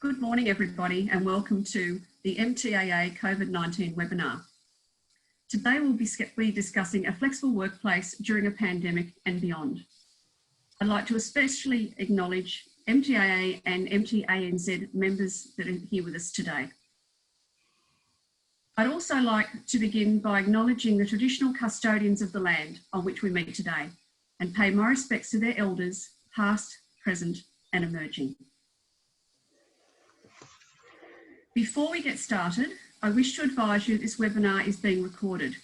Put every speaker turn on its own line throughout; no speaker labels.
Good morning, everybody, and welcome to the MTAA COVID-19 webinar. Today we'll be discussing a flexible workplace during a pandemic and beyond. I'd like to especially acknowledge MTAA and MTANZ members that are here with us today. I'd also like to begin by acknowledging the traditional custodians of the land on which we meet today and pay my respects to their elders, past, present, and emerging. Before we get started, I wish to advise you this webinar is being recorded.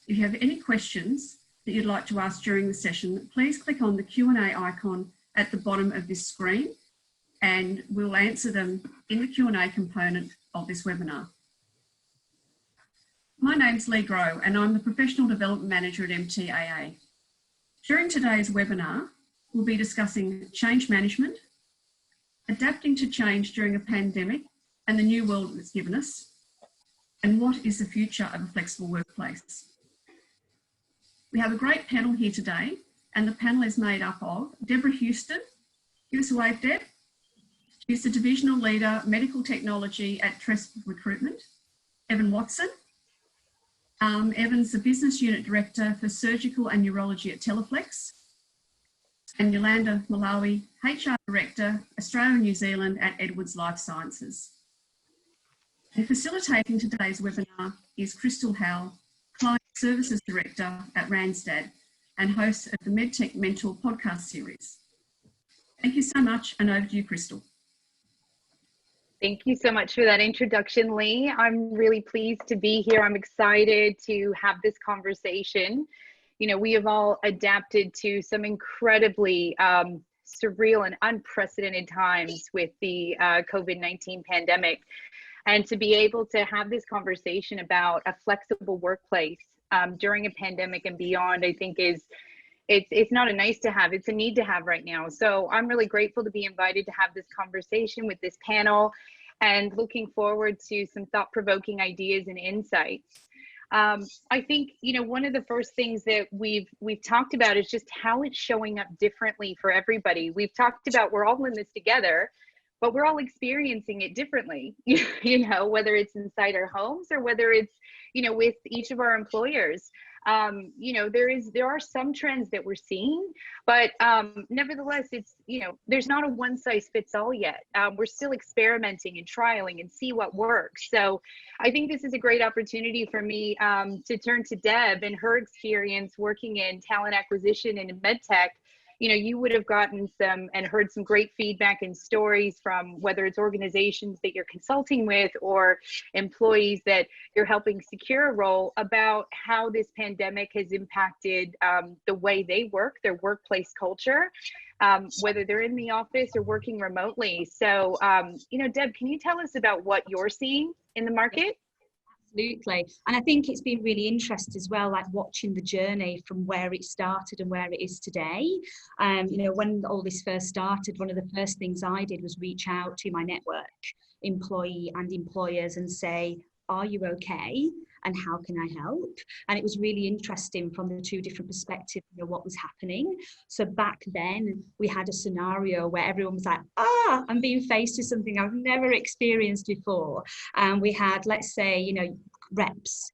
If you have any questions that you'd like to ask during the session, please click on the Q&A icon at the bottom of this screen and we'll answer them in the Q&A component of this webinar. My name's Lee Groh and I'm the Professional Development Manager at MTAA. During today's webinar, we'll be discussing change management, adapting to change during a pandemic and the new world it's given us, and what is the future of a flexible workplace. We have a great panel here today, and the panel is made up of Deborah Houston. Give us a wave, Deb. She's the Divisional Leader, Medical Technology at Recruitment. Evan Watson. Evan's the Business Unit Director for Surgical and Urology at Teleflex. And Yolanda Mallouhi, HR Director, Australia and New Zealand at Edwards Lifesciences. And facilitating today's webinar is Crystal Howell, Client Services Director at Randstad and host of the MedTech Mentor podcast series. Thank you so much, and over to you, Crystal.
Thank you so much for that introduction, Lee. I'm really pleased to be here. I'm excited to have this conversation. You know, we have all adapted to some incredibly surreal and unprecedented times with the COVID-19 pandemic. And to be able to have this conversation about a flexible workplace during a pandemic and beyond, I think it's not a nice to have, it's a need to have right now. So I'm really grateful to be invited to have this conversation with this panel and looking forward to some thought-provoking ideas and insights. I think, you know, one of the first things that we've talked about is just how it's showing up differently for everybody. We've talked about we're all in this together, but we're all experiencing it differently, you know, whether it's inside our homes or whether it's, you know, with each of our employers. You know, there are some trends that we're seeing, but nevertheless, it's, you know, there's not a one size fits all yet. We're still experimenting and trialing and see what works. So I think this is a great opportunity for me to turn to Deb and her experience working in talent acquisition and in MedTech. You know, you would have gotten some and heard some great feedback and stories from whether it's organizations that you're consulting with or employees that you're helping secure a role about how this pandemic has impacted the way they work, their workplace culture, whether they're in the office or working remotely. So, you know, Deb, can you tell us about what you're seeing in the market?
Absolutely. And I think it's been really interesting as well, like watching the journey from where it started and where it is today. You know, when all this first started, one of the first things I did was reach out to my network, employee and employers, and say, are you okay? And how can I help? And it was really interesting from the two different perspectives, you know, what was happening. So back then we had a scenario where everyone was like, I'm being faced with something I've never experienced before. And we had, let's say, you know, reps,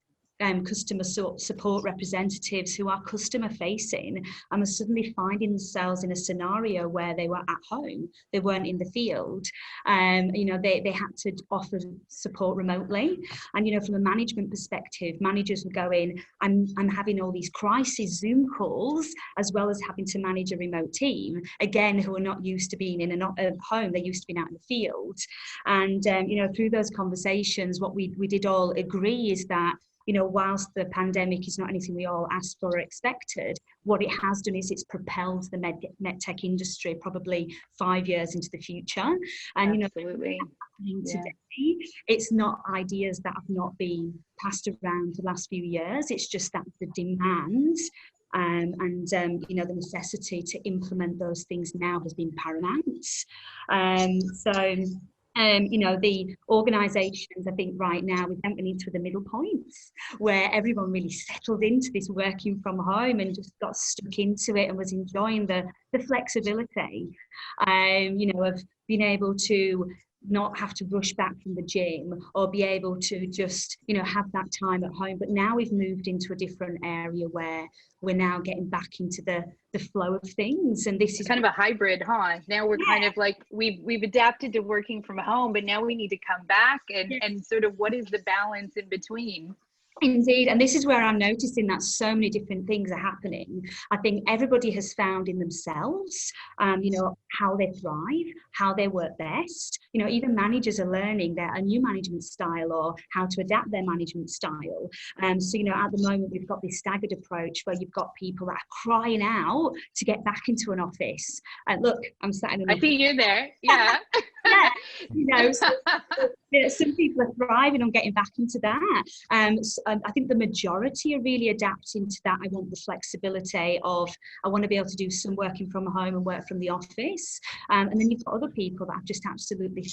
customer support representatives who are customer facing and were suddenly finding themselves in a scenario where they were at home, they weren't in the field. You know, they had to offer support remotely. And, you know, from a management perspective, managers were going, I'm having all these crisis Zoom calls, as well as having to manage a remote team, again, who are not used to being in and not at home, they're used to being out in the field. And, you know, through those conversations, what we did all agree is that, you know, whilst the pandemic is not anything we all asked for or expected, what it has done is it's propelled the MedTech industry probably 5 years into the future. And,
absolutely,
you know, today, it's not ideas that have not been passed around the last few years. It's just that the demand you know, the necessity to implement those things now has been paramount. You know, the organisations, I think right now, we're entering into the middle points where everyone really settled into this working from home and just got stuck into it and was enjoying the flexibility, you know, of being able to not have to rush back from the gym or be able to just, you know, have that time at home. But now we've moved into a different area where we're now getting back into the flow of things. And this is
kind of a hybrid, huh? Now we're kind of like, we've adapted to working from home, but now we need to come back and sort of what is the balance in between?
Indeed, and this is where I'm noticing that so many different things are happening. I think everybody has found in themselves, you know, how they thrive, how they work best. You know, even managers are learning a new management style or how to adapt their management style. So, you know, at the moment, we've got this staggered approach where you've got people that are crying out to get back into an office. And look, I'm sat in an office.
I see you there. Yeah.
Yeah, you know, some people are thriving on getting back into that. So I think the majority are really adapting to that. I want the flexibility of, I want to be able to do some working from home and work from the office. And then you've got other people that have just absolutely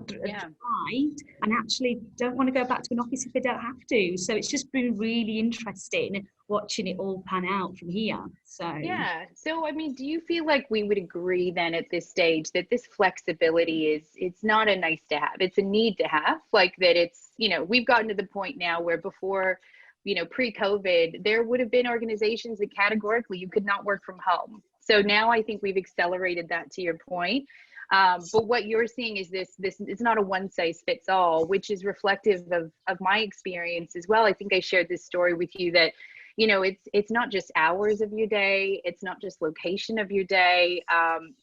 thrived and actually don't want to go back to an office if they don't have to. So it's just been really interesting watching it all pan out from here. So
so I mean, do you feel like we would agree then at this stage that this flexibility it's not a nice to have, it's a need to have, like that it's, you know, we've gotten to the point now where before, you know, pre-COVID, there would have been organizations that categorically you could not work from home. So now I think we've accelerated that, to your point. But what you're seeing is this it's not a one size fits all, which is reflective of my experience as well. I think I shared this story with you that, you know, it's not just hours of your day, it's not just location of your day.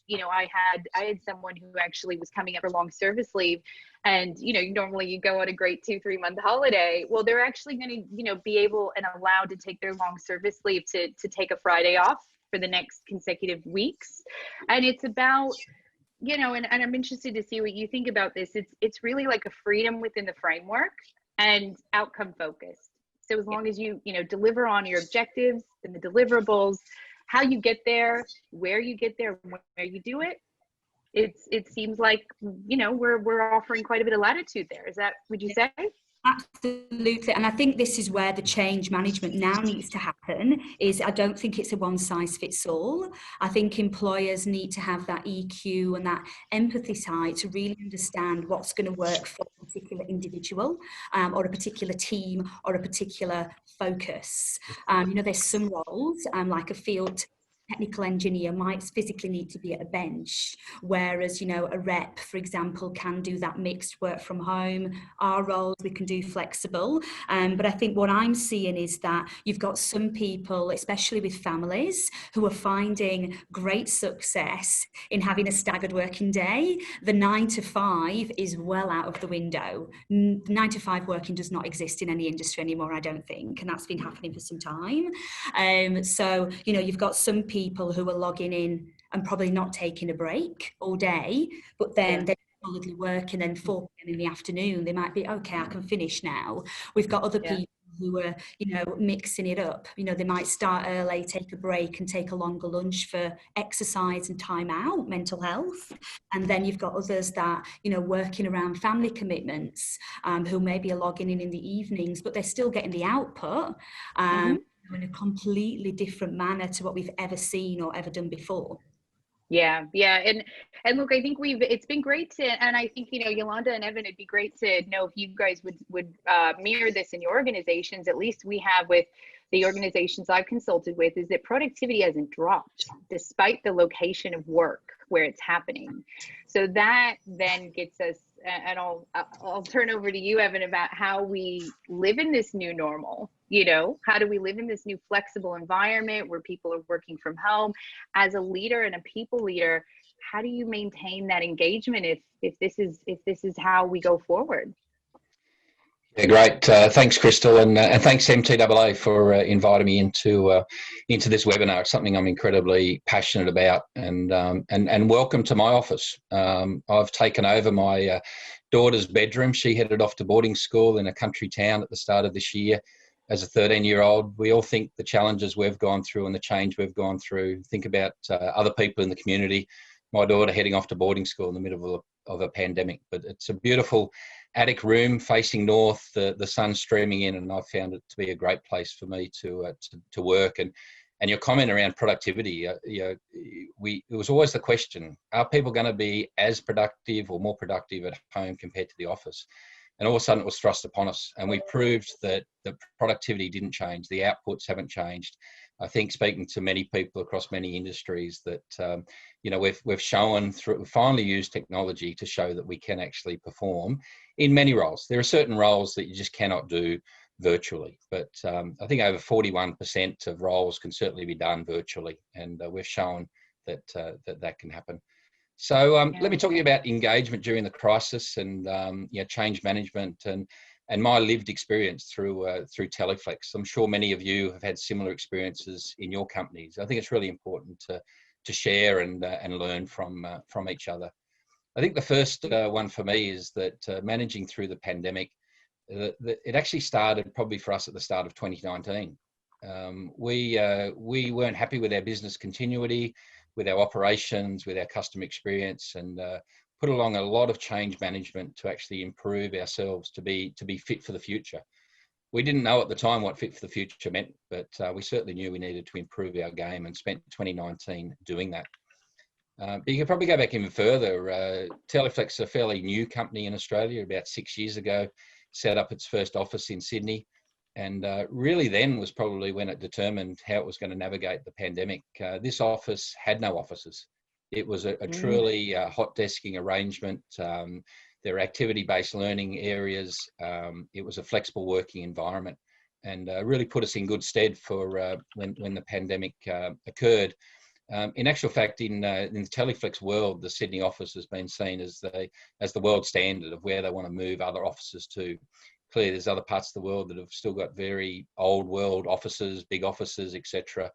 You know, I had someone who actually was coming up for long service leave, and, you know, normally you go on a great 2-3 month holiday. Well, they're actually going to, you know, be able and allowed to take their long service leave to take a Friday off for the next consecutive weeks. And it's about, you know, and I'm interested to see what you think about this. It's really like a freedom within the framework and outcome focused. So as long as you know, deliver on your objectives and the deliverables, how you get there, where you get there, where you do it, it seems like, you know, we're offering quite a bit of latitude there. Is that, would you say?
Absolutely. And I think this is where the change management now needs to happen. Is I don't think it's a one size fits all. I think employers need to have that EQ and that empathy side to really understand what's going to work for a particular individual, or a particular team, or a particular focus. You know, there's some roles, like a field technical engineer might physically need to be at a bench, whereas, you know, a rep, for example, can do that mixed work from home. Our roles, we can do flexible. But I think what I'm seeing is that you've got some people, especially with families, who are finding great success in having a staggered working day. The 9 to 5 is well out of the window. 9 to 5 working does not exist in any industry anymore, I don't think, and that's been happening for some time. So, you know, you've got some people who are logging in and probably not taking a break all day, but then they solidly work, and then 4 p.m. in the afternoon they might be, okay, I can finish now. We've got other people who are, you know, mixing it up. You know, they might start early, take a break and take a longer lunch for exercise and time out, mental health. And then you've got others that, you know, working around family commitments, who maybe are logging in the evenings, but they're still getting the output in a completely different manner to what we've ever seen or ever done before.
Yeah. And look, I think it's been great to, and I think, you know, Yolanda and Evan, it'd be great to know if you guys would mirror this in your organizations. At least we have with the organizations I've consulted with, is that productivity hasn't dropped despite the location of work where it's happening. So that then gets us, and I'll turn over to you, Evan, about how we live in this new normal. You know, how do we live in this new flexible environment where people are working from home? As a leader and a people leader, how do you maintain that engagement if this is how we go forward?
Yeah, great. Thanks, Crystal, and thanks MTAA for inviting me into this webinar. It's something I'm incredibly passionate about, and welcome to my office. I've taken over my daughter's bedroom. She headed off to boarding school in a country town at the start of this year. As a 13-year-old, we all think the challenges we've gone through and the change we've gone through. Think about other people in the community. My daughter heading off to boarding school in the middle of a pandemic, but it's a beautiful attic room facing north, the sun streaming in, and I found it to be a great place for me to work. And your comment around productivity, it was always the question: are people going to be as productive or more productive at home compared to the office? And all of a sudden, it was thrust upon us, and we proved that the productivity didn't change, the outputs haven't changed. I think, speaking to many people across many industries, that we've shown through, finally used technology to show that we can actually perform in many roles. There are certain roles that you just cannot do virtually, but I think over 41% of roles can certainly be done virtually, and we've shown that that can happen. So let me talk to you about engagement during the crisis, and change management, and my lived experience through Teleflex. I'm sure many of you have had similar experiences in your companies. I think it's really important to share and learn from each other. I think the first one for me is that managing through the pandemic, it actually started probably for us at the start of 2019. We weren't happy with our business continuity, with our operations, with our customer experience, and put along a lot of change management to actually improve ourselves to be fit for the future. We didn't know at the time what fit for the future meant, but we certainly knew we needed to improve our game, and spent 2019 doing that. But you can probably go back even further. Teleflex is a fairly new company in Australia, about 6 years ago, set up its first office in Sydney. And really then was probably when it determined how it was going to navigate the pandemic. This office had no offices. It was a truly hot desking arrangement. There are activity-based learning areas. It was a flexible working environment, and really put us in good stead for when the pandemic occurred. In actual fact, in the Teleflex world, the Sydney office has been seen as the world standard of where they want to move other offices to. Clearly, there's other parts of the world that have still got very old world offices, big offices, etc.,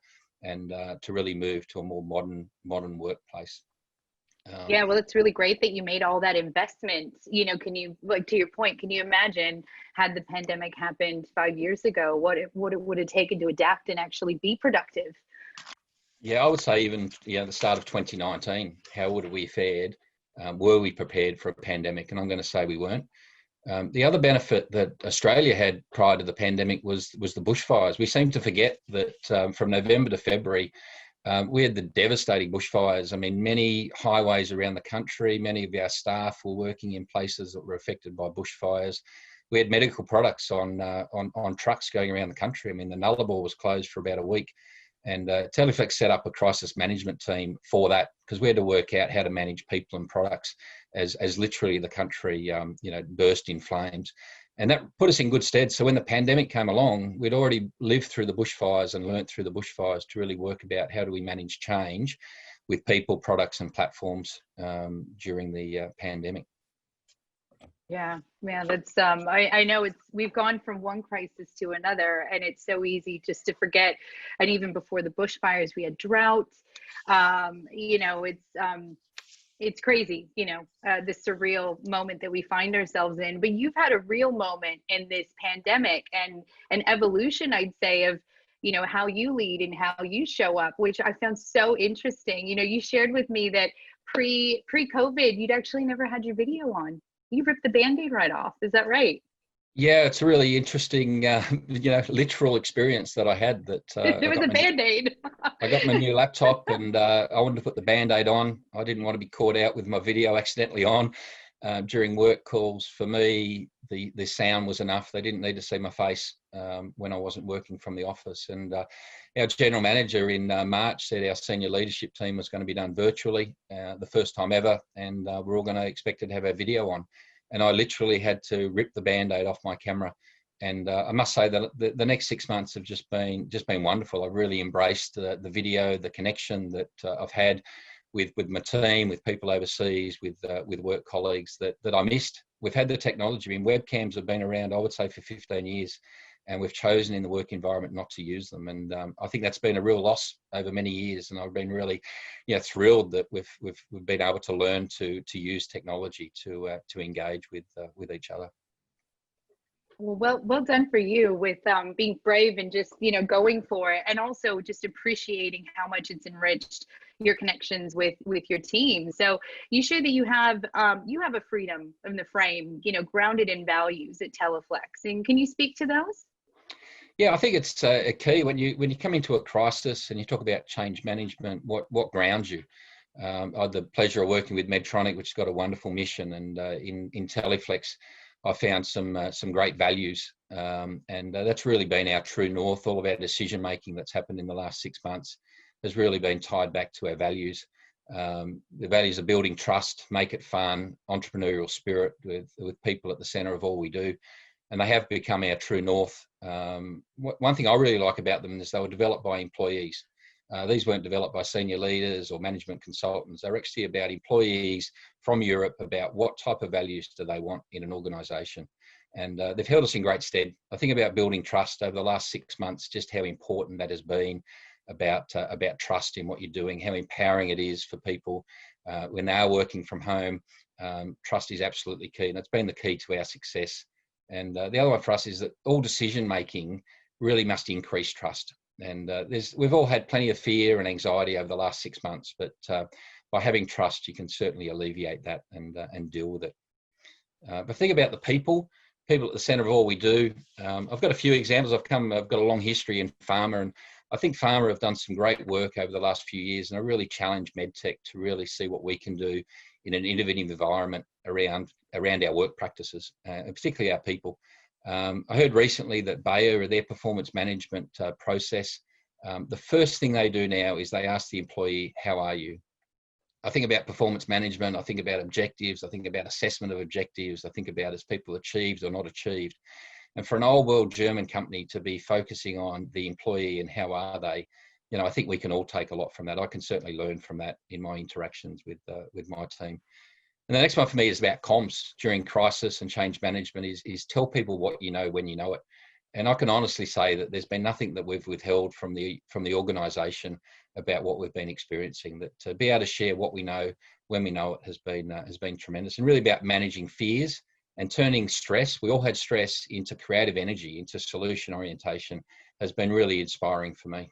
and to really move to a more modern workplace.
Yeah, well, it's really great that you made all that investment. Can you, like, to your point, can you imagine had the pandemic happened 5 years ago, what it would have taken to adapt and actually be productive?
Yeah, I would say even the start of 2019, how would we fared? Were we prepared for a pandemic? And I'm going to say we weren't. The other benefit that Australia had prior to the pandemic was the bushfires. We seem to forget that from November to February, we had the devastating bushfires. I mean, many highways around the country, many of our staff were working in places that were affected by bushfires. We had medical products on trucks going around the country. I mean, the Nullarbor was closed for about a week. And Teleflex set up a crisis management team for that, because we had to work out how to manage people and products as literally the country, burst in flames. And that put us in good stead. So when the pandemic came along, we'd already lived through the bushfires and learnt through the bushfires to really work about how do we manage change with people, products and platforms during the pandemic.
Yeah, that's I know we've gone from one crisis to another, and it's so easy just to forget. And even before the bushfires, we had drought. It's crazy, the surreal moment that we find ourselves in. But you've had a real moment in this pandemic, and an evolution, I'd say, of how you lead and how you show up, which I found so interesting. You shared with me that pre-COVID, you'd actually never had your video on. You ripped the Band-Aid right off. Is that right?
Yeah, it's a really interesting, literal experience that I had. That
it was a Band-Aid.
I got my new laptop, and I wanted to put the Band-Aid on. I didn't want to be caught out with my video accidentally on during work calls. For me, the sound was enough. They didn't need to see my face when I wasn't working from the office. And our general manager in March said our senior leadership team was going to be done virtually, the first time ever, and we're all going to expect to have our video on. And I literally had to rip the Band-Aid off my camera. And I must say that the next 6 months have just been wonderful. I've really embraced the video, the connection that I've had with my team, with people overseas, with work colleagues that I missed. We've had the technology. I mean, webcams have been around, I would say, for 15 years, and we've chosen in the work environment not to use them. And I think that's been a real loss over many years. And I've been really, thrilled that we've been able to learn to use technology to engage with each other.
Well done for you with being brave and just going for it, and also just appreciating how much it's enriched your connections with your team. So you share that you have a freedom in the frame, grounded in values at Teleflex. And can you speak to those?
Yeah, I think it's a key when you come into a crisis and you talk about change management. What grounds you? I had the pleasure of working with Medtronic, which has got a wonderful mission, and in Teleflex, I found some great values, and that's really been our true north. All of our decision making that's happened in the last 6 months has really been tied back to our values. The values of building trust, make it fun, entrepreneurial spirit with people at the centre of all we do. And they have become our true north. One thing I really like about them is they were developed by employees. These weren't developed by senior leaders or management consultants. They're actually about employees from Europe about what type of values do they want in an organisation. And they've held us in great stead. I think about building trust over the last 6 months, just how important that has been about trust in what you're doing, how empowering it is for people when they are working from home. Trust is absolutely key, and it's been the key to our success. And the other one for us is that all decision making really must increase trust. And we've all had plenty of fear and anxiety over the last 6 months, but by having trust, you can certainly alleviate that and deal with it. But think about the people at the centre of all we do. I've got a few examples. I've got a long history in pharma, and I think pharma have done some great work over the last few years, and I really challenge MedTech to really see what we can do in an innovative environment around our work practices, and particularly our people. I heard recently that Bayer, their performance management process, the first thing they do now is they ask the employee, how are you? I think about performance management, I think about objectives, I think about assessment of objectives, I think about has people achieved or not achieved. And for an old world German company to be focusing on the employee and how are they, I think we can all take a lot from that. I can certainly learn from that in my interactions with my team. And the next one for me is about comms during crisis and change management is tell people what you know when you know it. And I can honestly say that there's been nothing that we've withheld from the organisation about what we've been experiencing. That to be able to share what we know when we know it has been tremendous, and really about managing fears and turning stress. We all had stress into creative energy, into solution orientation, has been really inspiring for me.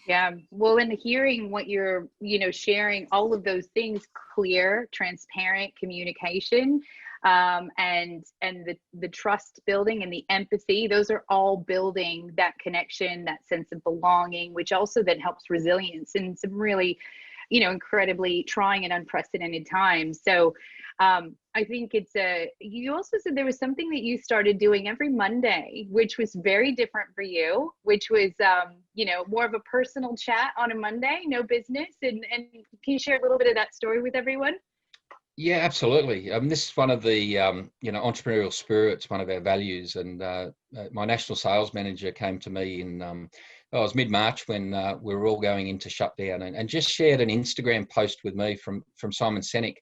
Yeah, well, in hearing what you're, sharing all of those things, clear, transparent communication, and the trust building and the empathy, those are all building that connection, that sense of belonging, which also then helps resilience in some really, incredibly trying and unprecedented times. So I think you also said there was something that you started doing every Monday, which was very different for you, which was, more of a personal chat on a Monday, no business. And can you share a little bit of that story with everyone?
Yeah, absolutely. This is one of the, entrepreneurial spirits, one of our values. And my national sales manager came to me in, it was mid-March when we were all going into shutdown, and just shared an Instagram post with me from Simon Sinek.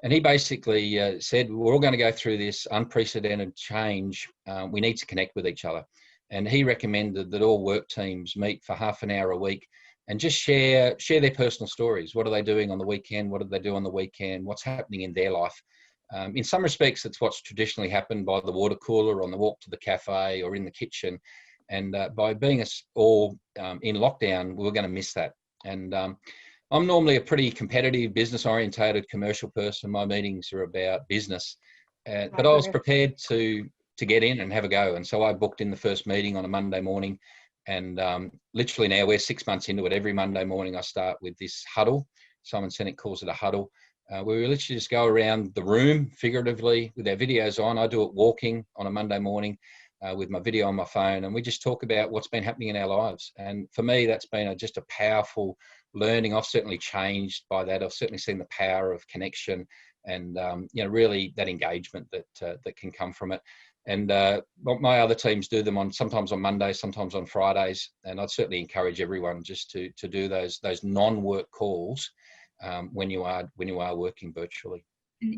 And he basically said, we're all going to go through this unprecedented change. We need to connect with each other. And he recommended that all work teams meet for half an hour a week and just share their personal stories. What are they doing on the weekend? What do they do on the weekend? What's happening in their life? In some respects, it's what's traditionally happened by the water cooler, on the walk to the cafe, or in the kitchen. And by being us all in lockdown, we're going to miss that. And I'm normally a pretty competitive, business-orientated commercial person. My meetings are about business, but I was prepared to get in and have a go. And so I booked in the first meeting on a Monday morning. And literally now we're 6 months into it. Every Monday morning I start with this huddle. Simon Sinek calls it a huddle. Where we literally just go around the room figuratively with our videos on. I do it walking on a Monday morning with my video on my phone. And we just talk about what's been happening in our lives. And for me, that's been just a powerful learning. I've certainly changed by that. I've certainly seen the power of connection and, really that engagement that can come from it. And my other teams do them sometimes on Mondays, sometimes on Fridays. And I'd certainly encourage everyone just to do those non-work calls when you are working virtually.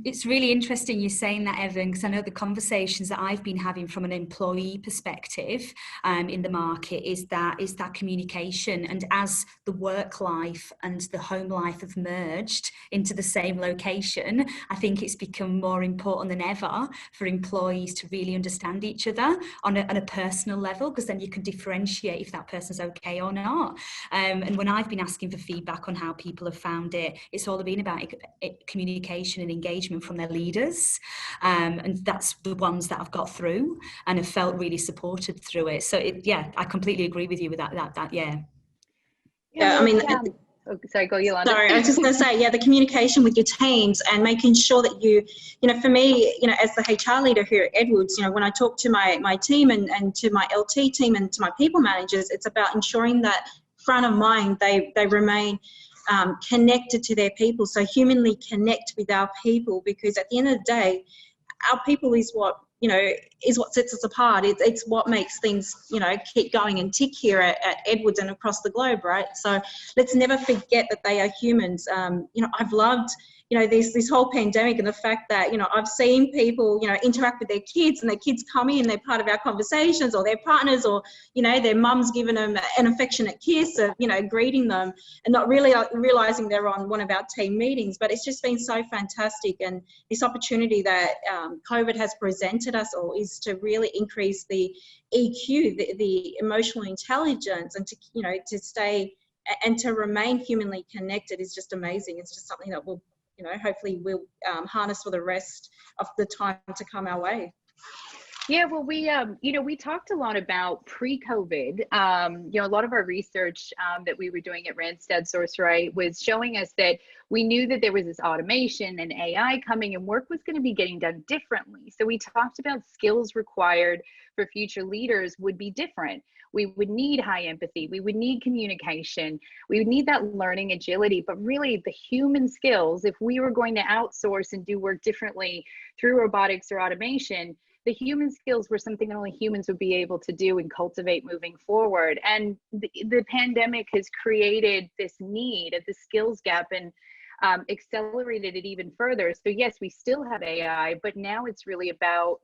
It's really interesting you're saying that, Evan, because I know the conversations that I've been having from an employee perspective in the market is that communication. And as the work life and the home life have merged into the same location, I think it's become more important than ever for employees to really understand each other on a personal level, because then you can differentiate if that person's okay or not. And when I've been asking for feedback on how people have found it, it's all been about communication and engagement engagement from their leaders. And that's the ones that I've got through and have felt really supported through it. So yeah, I completely agree with you with that, yeah.
Yeah,
I mean,
oh, sorry, go Yolanda.
Sorry, I was just going to say, yeah, the communication with your teams and making sure that you know, for me, you know, as the HR leader here at Edwards, you know, when I talk to my team and to my LT team and to my people managers, it's about ensuring that front of mind, they remain connected to their people. So humanly connect with our people, because at the end of the day, our people is what, you know, is what sets us apart. It's what makes things, you know, keep going and tick here at Edwards and across the globe, right? So let's never forget that they are humans. You know, I've loved, you know, this whole pandemic and the fact that, you know, I've seen people, you know, interact with their kids and their kids come in, they're part of our conversations, or their partners, or, you know, their mum's giving them an affectionate kiss, or, you know, greeting them and not really realizing they're on one of our team meetings. But it's just been so fantastic. And this opportunity that COVID has presented us all is to really increase the EQ, the emotional intelligence, and to, you know, to stay and to remain humanly connected is just amazing. It's just something that will, you know, hopefully we'll harness for the rest of the time to come our way.
Yeah, well, we, you know, we talked a lot about pre-COVID. You know, a lot of our research that we were doing at Randstad Sourceright was showing us that we knew that there was this automation and AI coming, and work was going to be getting done differently. So we talked about skills required for future leaders would be different. We would need high empathy. We would need communication. We would need that learning agility, but really the human skills, if we were going to outsource and do work differently through robotics or automation, the human skills were something that only humans would be able to do and cultivate moving forward. And the pandemic has created this need of the skills gap and accelerated it even further. So yes, we still have AI, but now it's really about,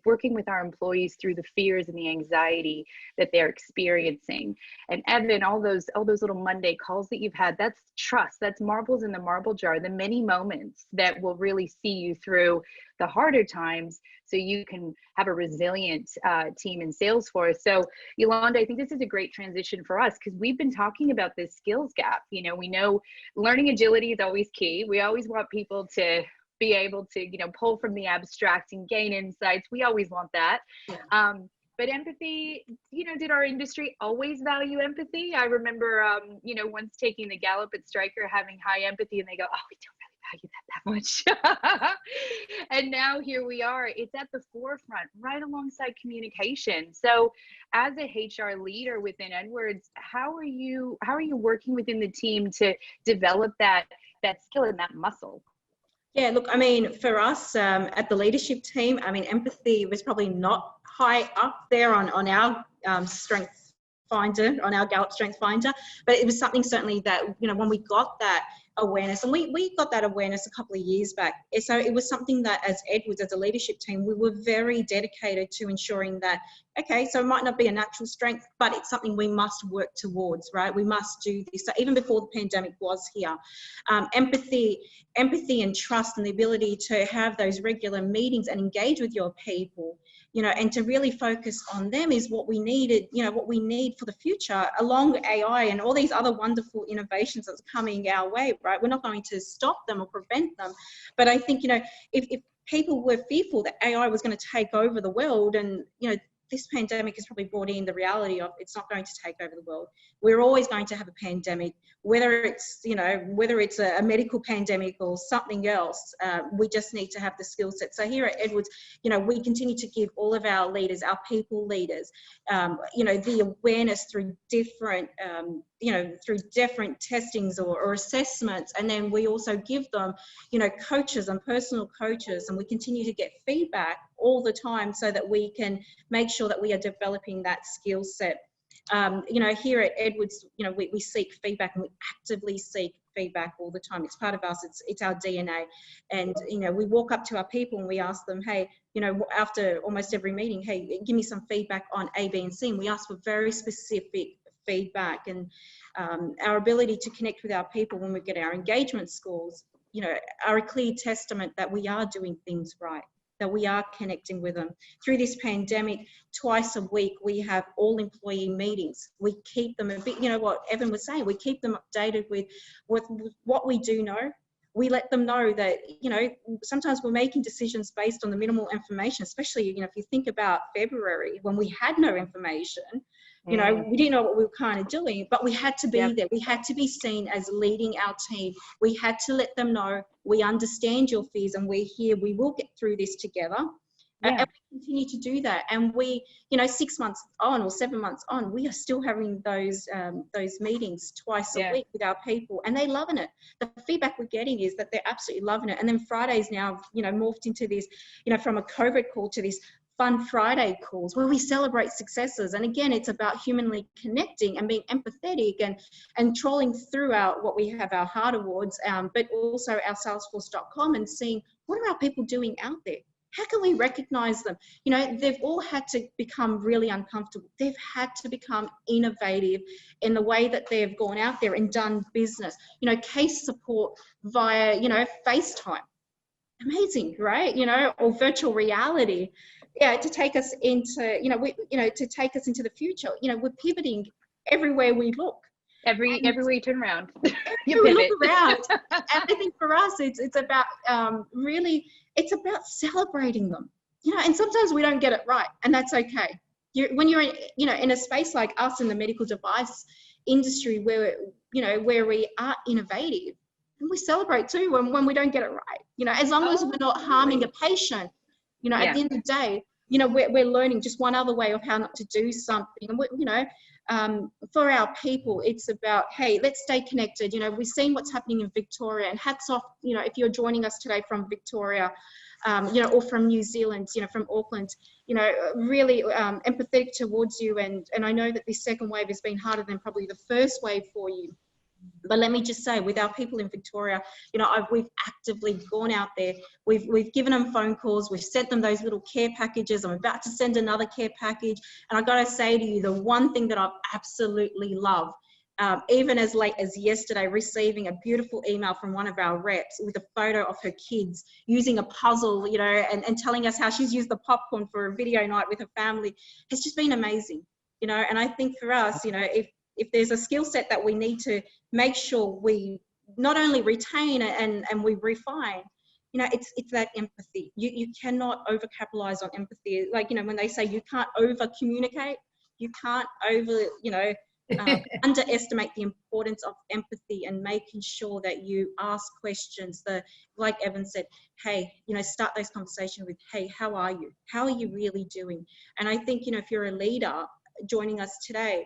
working with our employees through the fears and the anxiety that they're experiencing. And Evan, all those little Monday calls that you've had, that's trust, that's marbles in the marble jar, the many moments that will really see you through the harder times so you can have a resilient team in Salesforce. So Yolanda, I think this is a great transition for us because we've been talking about this skills gap. You know, we know learning agility is always key. We always want people to be able to, you know, pull from the abstract and gain insights. We always want that. Yeah. But empathy, you know, did our industry always value empathy? I remember, you know, once taking the Gallup at Stryker, having high empathy, and they go, oh, we don't really value that much. And now here we are, it's at the forefront, right alongside communication. So as a HR leader within Edwards, how are you working within the team to develop that skill and that muscle?
Yeah, look, I mean, for us at the leadership team, I mean, empathy was probably not high up there on our strength finder, on our Gallup strength finder, but it was something certainly that, you know, when we got that awareness, and we got that awareness a couple of years back. So it was something that as Edwards, as a leadership team, we were very dedicated to ensuring that, okay, so it might not be a natural strength, but it's something we must work towards, right? We must do this. So even before the pandemic was here, empathy and trust and the ability to have those regular meetings and engage with your people, you know, and to really focus on them is what we needed, you know, what we need for the future, along with AI and all these other wonderful innovations that's coming our way, right? We're not going to stop them or prevent them. But I think, you know, if people were fearful that AI was going to take over the world, and, you know, this pandemic has probably brought in the reality of it's not going to take over the world. We're always going to have a pandemic, whether it's, you know, whether it's a medical pandemic or something else. We just need to have the skill set. So here at Edwards, you know, we continue to give all of our leaders, our people leaders, you know, the awareness through different, you know, through different testings or assessments. And then we also give them, you know, coaches and personal coaches, and we continue to get feedback all the time so that we can make sure that we are developing that skill set. You know, here at Edwards, you know, we seek feedback, and we actively seek feedback all the time. It's part of us, it's our DNA. And, you know, we walk up to our people and we ask them, hey, you know, after almost every meeting, hey, give me some feedback on A, B, and C. And we ask for very specific feedback. And our ability to connect with our people when we get our engagement scores, you know, are a clear testament that we are doing things right, that we are connecting with them. Through this pandemic, twice a week, we have all employee meetings. We keep them a bit, you know what Evan was saying, we keep them updated with what we do know, we let them know that, sometimes we're making decisions based on the minimal information, especially, if you think about February when we had no information, we didn't know what we were kind of doing, but we had to be there. We had to be seen as leading our team. We had to let them know, we understand your fears and we're here. We will get through this together. And we continue to do that. And we, 6 months on or 7 months on, we are still having those meetings twice a week with our people, and they're loving it. The feedback we're getting is that they're absolutely loving it. And then Fridays now, morphed into this, from a COVID call to this Fun Friday calls where we celebrate successes. And again, it's about humanly connecting and being empathetic and trawling through what we have, our heart awards, but also our Salesforce.com, and seeing what are our people doing out there. How can we recognize them? They've all had to become really uncomfortable. They've had to become innovative in the way that they've gone out there and done business. Case support via, FaceTime. Amazing, right? Or virtual reality. To take us into, to take us into the future. We're pivoting everywhere we look.
Everywhere you turn around.
You look around. And I think for us, it's about really, it's about celebrating them. And sometimes we don't get it right, and that's okay. When you're in a space like us in the medical device industry where we are innovative, and we celebrate too when we don't get it right. As long as we're not harming a patient, at the end of the day, we're learning just one other way of how not to do something. And for our people, it's about, hey, let's stay connected. We've seen what's happening in Victoria, and hats off, if you're joining us today from Victoria, or from New Zealand, from Auckland, really empathetic towards you. And I know that this second wave has been harder than probably the first wave for you. But let me just say, with our people in Victoria, we've actively gone out there. We've given them phone calls. We've sent them those little care packages. I'm about to send another care package. And I got to say to you, the one thing that I've absolutely loved, even as late as yesterday, receiving a beautiful email from one of our reps with a photo of her kids using a puzzle, and telling us how she's used the popcorn for a video night with her family. It's just been amazing, And I think for us, if there's a skill set that we need to make sure we not only retain and we refine, it's that empathy. You cannot over capitalize on empathy. Like, when they say you can't over communicate, you can't over, underestimate the importance of empathy and making sure that you ask questions. Like Evan said, hey, start those conversations with, hey, how are you? How are you really doing? And I think, if you're a leader joining us today,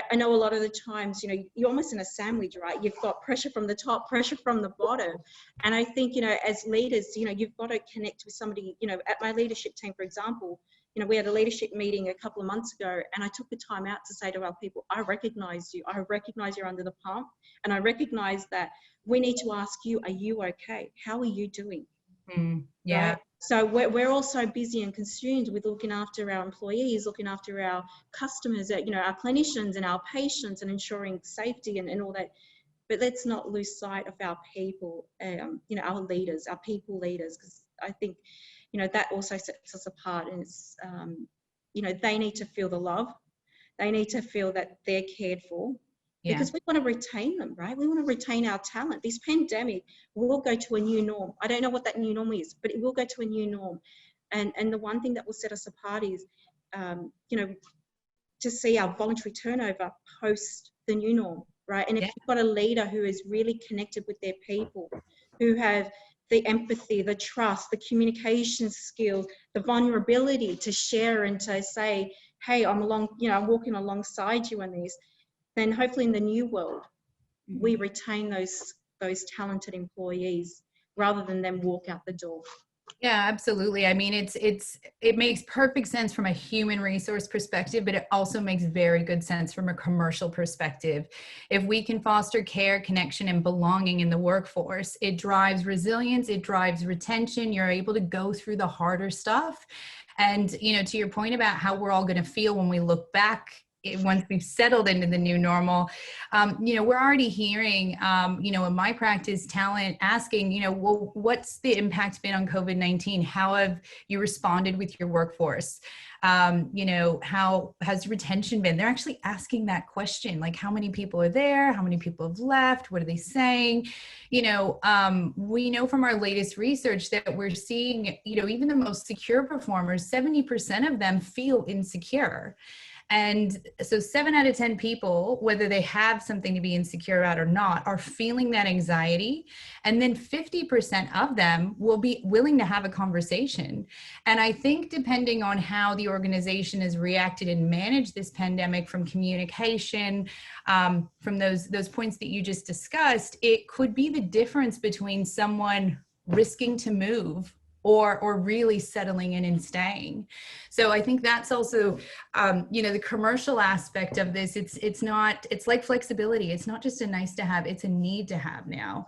I know a lot of the times, you're almost in a sandwich, right? You've got pressure from the top, pressure from the bottom. And I think, as leaders, you've got to connect with somebody, at my leadership team, for example, we had a leadership meeting a couple of months ago, and I took the time out to say to our people, I recognize you. I recognize you're under the pump. And I recognize that we need to ask you, are you okay? How are you doing?
Yeah.
Right? So we're all so busy and consumed with looking after our employees, looking after our customers, our clinicians and our patients, and ensuring safety and all that. But let's not lose sight of our people, our leaders, our people leaders, because I think, that also sets us apart. And it's, they need to feel the love. They need to feel that they're cared for. Because we want to retain them, right? We want to retain our talent. This pandemic will go to a new norm. I don't know what that new norm is, but it will go to a new norm. And the one thing that will set us apart is, to see our voluntary turnover post the new norm, right? And if you've got a leader who is really connected with their people, who have the empathy, the trust, the communication skills, the vulnerability to share and to say, hey, I'm walking alongside you in this, then hopefully in the new world, we retain those talented employees rather than them walk out the door.
Yeah, absolutely. I mean, it makes perfect sense from a human resource perspective, but it also makes very good sense from a commercial perspective. If we can foster care, connection, and belonging in the workforce, it drives resilience, it drives retention. You're able to go through the harder stuff. And, to your point about how we're all going to feel when we look back once we've settled into the new normal, you know, we're already hearing, you know, in my practice, talent asking, you know, well, what's the impact been on COVID-19? How have you responded with your workforce? You know, how has retention been? They're actually asking that question, like how many people are there? How many people have left? What are they saying? You know, we know from our latest research that we're seeing, you know, even the most secure performers, 70% of them feel insecure. And so 7 out of 10 people, whether they have something to be insecure about or not, are feeling that anxiety. And then 50% of them will be willing to have a conversation. And I think depending on how the organization has reacted and managed this pandemic, from communication, from those points that you just discussed, it could be the difference between someone risking to move or really settling in and staying. So I think that's also, you know, the commercial aspect of this. It's like flexibility. It's not just a nice to have, it's a need to have now.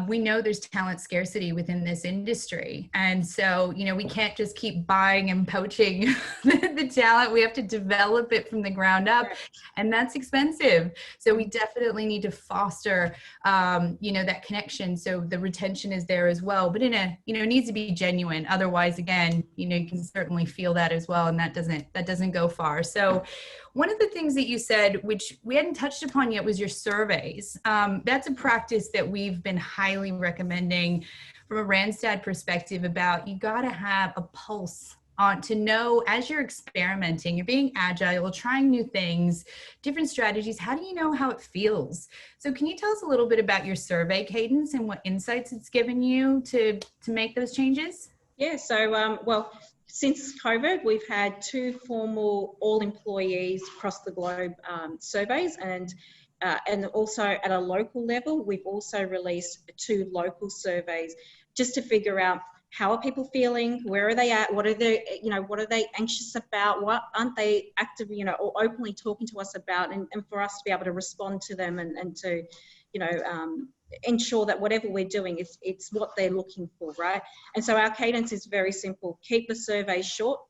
We know there's talent scarcity within this industry. And so, you know, we can't just keep buying and poaching the talent. We have to develop it from the ground up, and that's expensive. So we definitely need to foster, you know, that connection. So the retention is there as well, but in a, you know, it needs to be genuine. Otherwise, again, you know, you can certainly feel that as well, and that doesn't go far. So one of the things that you said, which we hadn't touched upon yet, was your surveys. That's a practice that we've been highly recommending from a Randstad perspective about, you got to have a pulse on to know, as you're experimenting, you're being agile, trying new things, different strategies, how do you know how it feels? So can you tell us a little bit about your survey cadence and what insights it's given you to make those changes?
Yeah, so, well, since COVID, we've had 2 formal all employees across the globe surveys, and also at a local level, we've also released 2 local surveys just to figure out, how are people feeling? Where are they at? What are they, you know, what are they anxious about? What aren't they actively, you know, or openly talking to us about? And for us to be able to respond to them and to, you know, ensure that whatever we're doing, it's what they're looking for, right? And so our cadence is very simple. Keep the surveys short,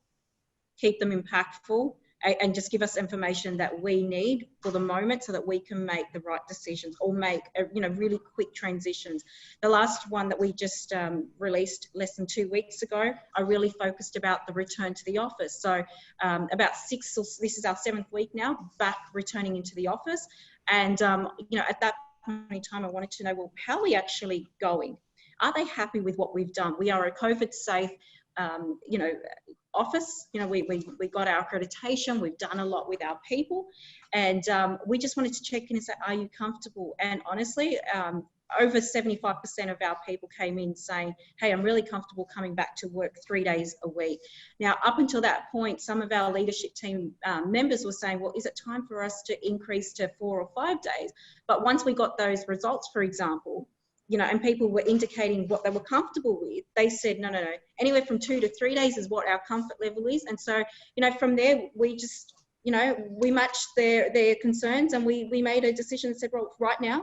keep them impactful, and just give us information that we need for the moment so that we can make the right decisions or make, you know, really quick transitions. The last one that we just released less than 2 weeks ago, I really focused about the return to the office. So about this is our 7th week now, back returning into the office. And, you know, at that point in time, I wanted to know, well, how are we actually going? Are they happy with what we've done? We are a COVID safe, you know, office. You know, we got our accreditation, we've done a lot with our people, and we just wanted to check in and say, are you comfortable? And honestly, over 75% of our people came in saying, hey, I'm really comfortable coming back to work 3 days a week. Now, up until that point, some of our leadership team members were saying, well, is it time for us to increase to 4 or 5 days? But once we got those results, for example, you know, and people were indicating what they were comfortable with, they said, no, anywhere from 2 to 3 days is what our comfort level is. And so, you know, from there, we just, you know, we matched their concerns, and we made a decision and said, well, right now,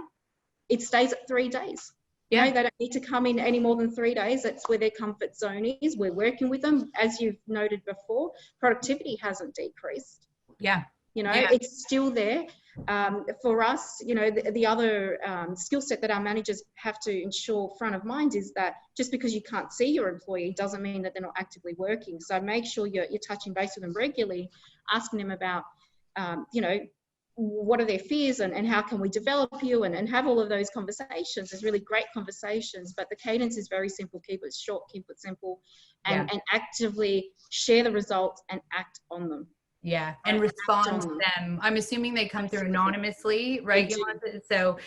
it stays at 3 days. Yeah. You know, they don't need to come in any more than 3 days. That's where their comfort zone is. We're working with them. As you've noted before, productivity hasn't decreased.
Yeah.
You know, it's still there. For us, you know, the other skill set that our managers have to ensure front of mind is that just because you can't see your employee doesn't mean that they're not actively working. So make sure you're touching base with them regularly, asking them about, you know, what are their fears and how can we develop you, and have all of those conversations. There's really great conversations, but the cadence is very simple. Keep it short, keep it simple, and actively share the results and act on them.
Yeah, and respond to them. I'm assuming they come through anonymously, right, Yolanda? So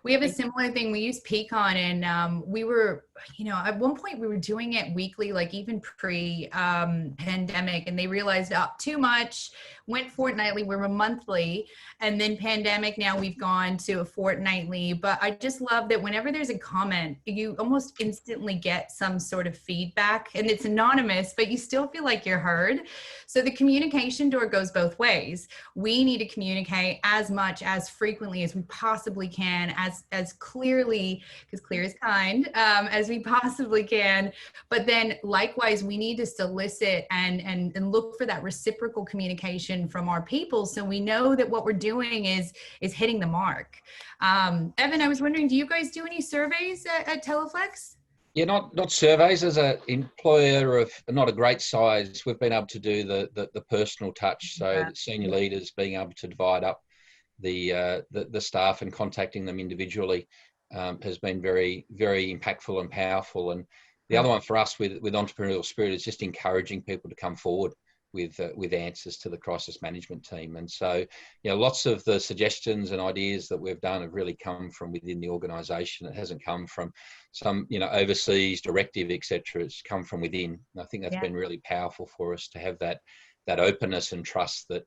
we have a similar thing. We use Peakon, and we were, you know, at one point we were doing it weekly, like even pre-pandemic, and they realized too much, went fortnightly, we were monthly, and then pandemic, now we've gone to a fortnightly. But I just love that whenever there's a comment, you almost instantly get some sort of feedback, and it's anonymous, but you still feel like you're heard. So the communication door goes both ways. We need to communicate as much, as frequently as we possibly can, as clearly, because clear is kind, as as we possibly can. But then likewise, we need to solicit and look for that reciprocal communication from our people, so we know that what we're doing is hitting the mark. Evan, I was wondering, do you guys do any surveys at Teleflex?
Yeah, not surveys. As an employer of not a great size, we've been able to do the personal touch. So the senior leaders being able to divide up the staff and contacting them individually has been very, very impactful and powerful. And the other one for us with entrepreneurial spirit is just encouraging people to come forward with answers to the crisis management team. And so, you know, lots of the suggestions and ideas that we've done have really come from within the organisation. It hasn't come from some, you know, overseas directive, etc. It's come from within. And I think that's been really powerful for us to have that openness and trust that,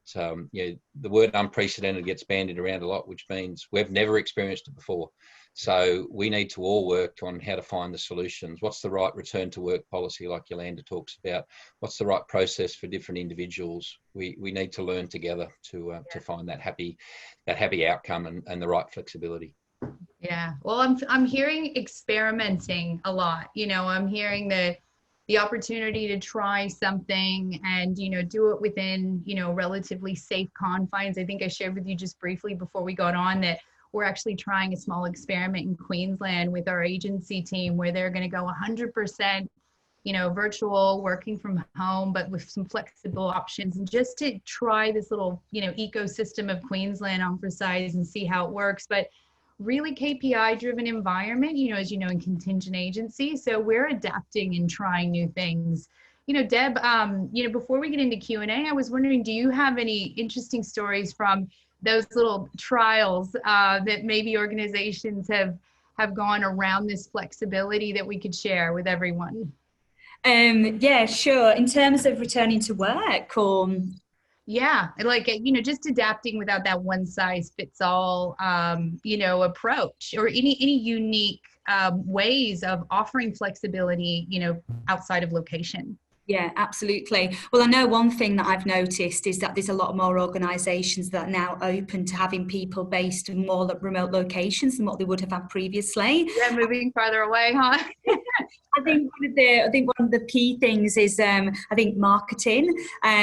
you know, the word unprecedented gets bandied around a lot, which means we've never experienced it before. So we need to all work on how to find the solutions. What's the right return to work policy, like Yolanda talks about? What's the right process for different individuals? We need to learn together to find that happy outcome and the right flexibility.
Yeah, well, I'm hearing experimenting a lot. You know, I'm hearing the opportunity to try something and, you know, do it within, you know, relatively safe confines. I think I shared with you just briefly before we got on that we're actually trying a small experiment in Queensland with our agency team where they're going to go 100%, you know, virtual, working from home, but with some flexible options, and just to try this little, you know, ecosystem of Queensland on for size and see how it works. But really KPI driven environment, you know, as you know, in contingent agency. So we're adapting and trying new things. You know, Deb, you know, before we get into Q&A, I was wondering, do you have any interesting stories from those little trials that maybe organizations have gone around this flexibility that we could share with everyone?
Yeah, sure. In terms of returning to work, or
yeah, like, you know, just adapting without that one size fits all, you know, approach, or any unique ways of offering flexibility, you know, outside of location.
Yeah, absolutely. Well, I know one thing that I've noticed is that there's a lot more organisations that are now open to having people based in more remote locations than what they would have had previously.
Yeah, moving farther away, huh?
I think one of the key things is I think marketing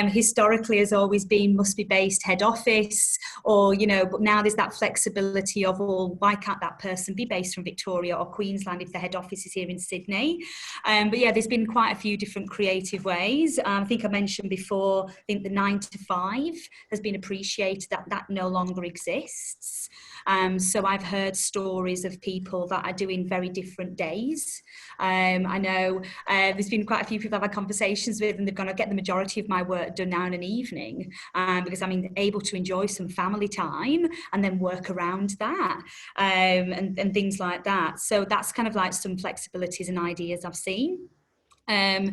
historically has always been must be based head office, or, you know, but now there's that flexibility of, well, why can't that person be based from Victoria or Queensland if the head office is here in Sydney? But yeah, there's been quite a few different creative ways. I think I mentioned before, I think the 9 to 5 has been appreciated, that no longer exists. So I've heard stories of people that are doing very different days. I know there's been quite a few people I've had conversations with, and they've gone, I get the majority of my work done now in an evening because I'm able to enjoy some family time and then work around that and things like that. So that's kind of like some flexibilities and ideas I've seen. There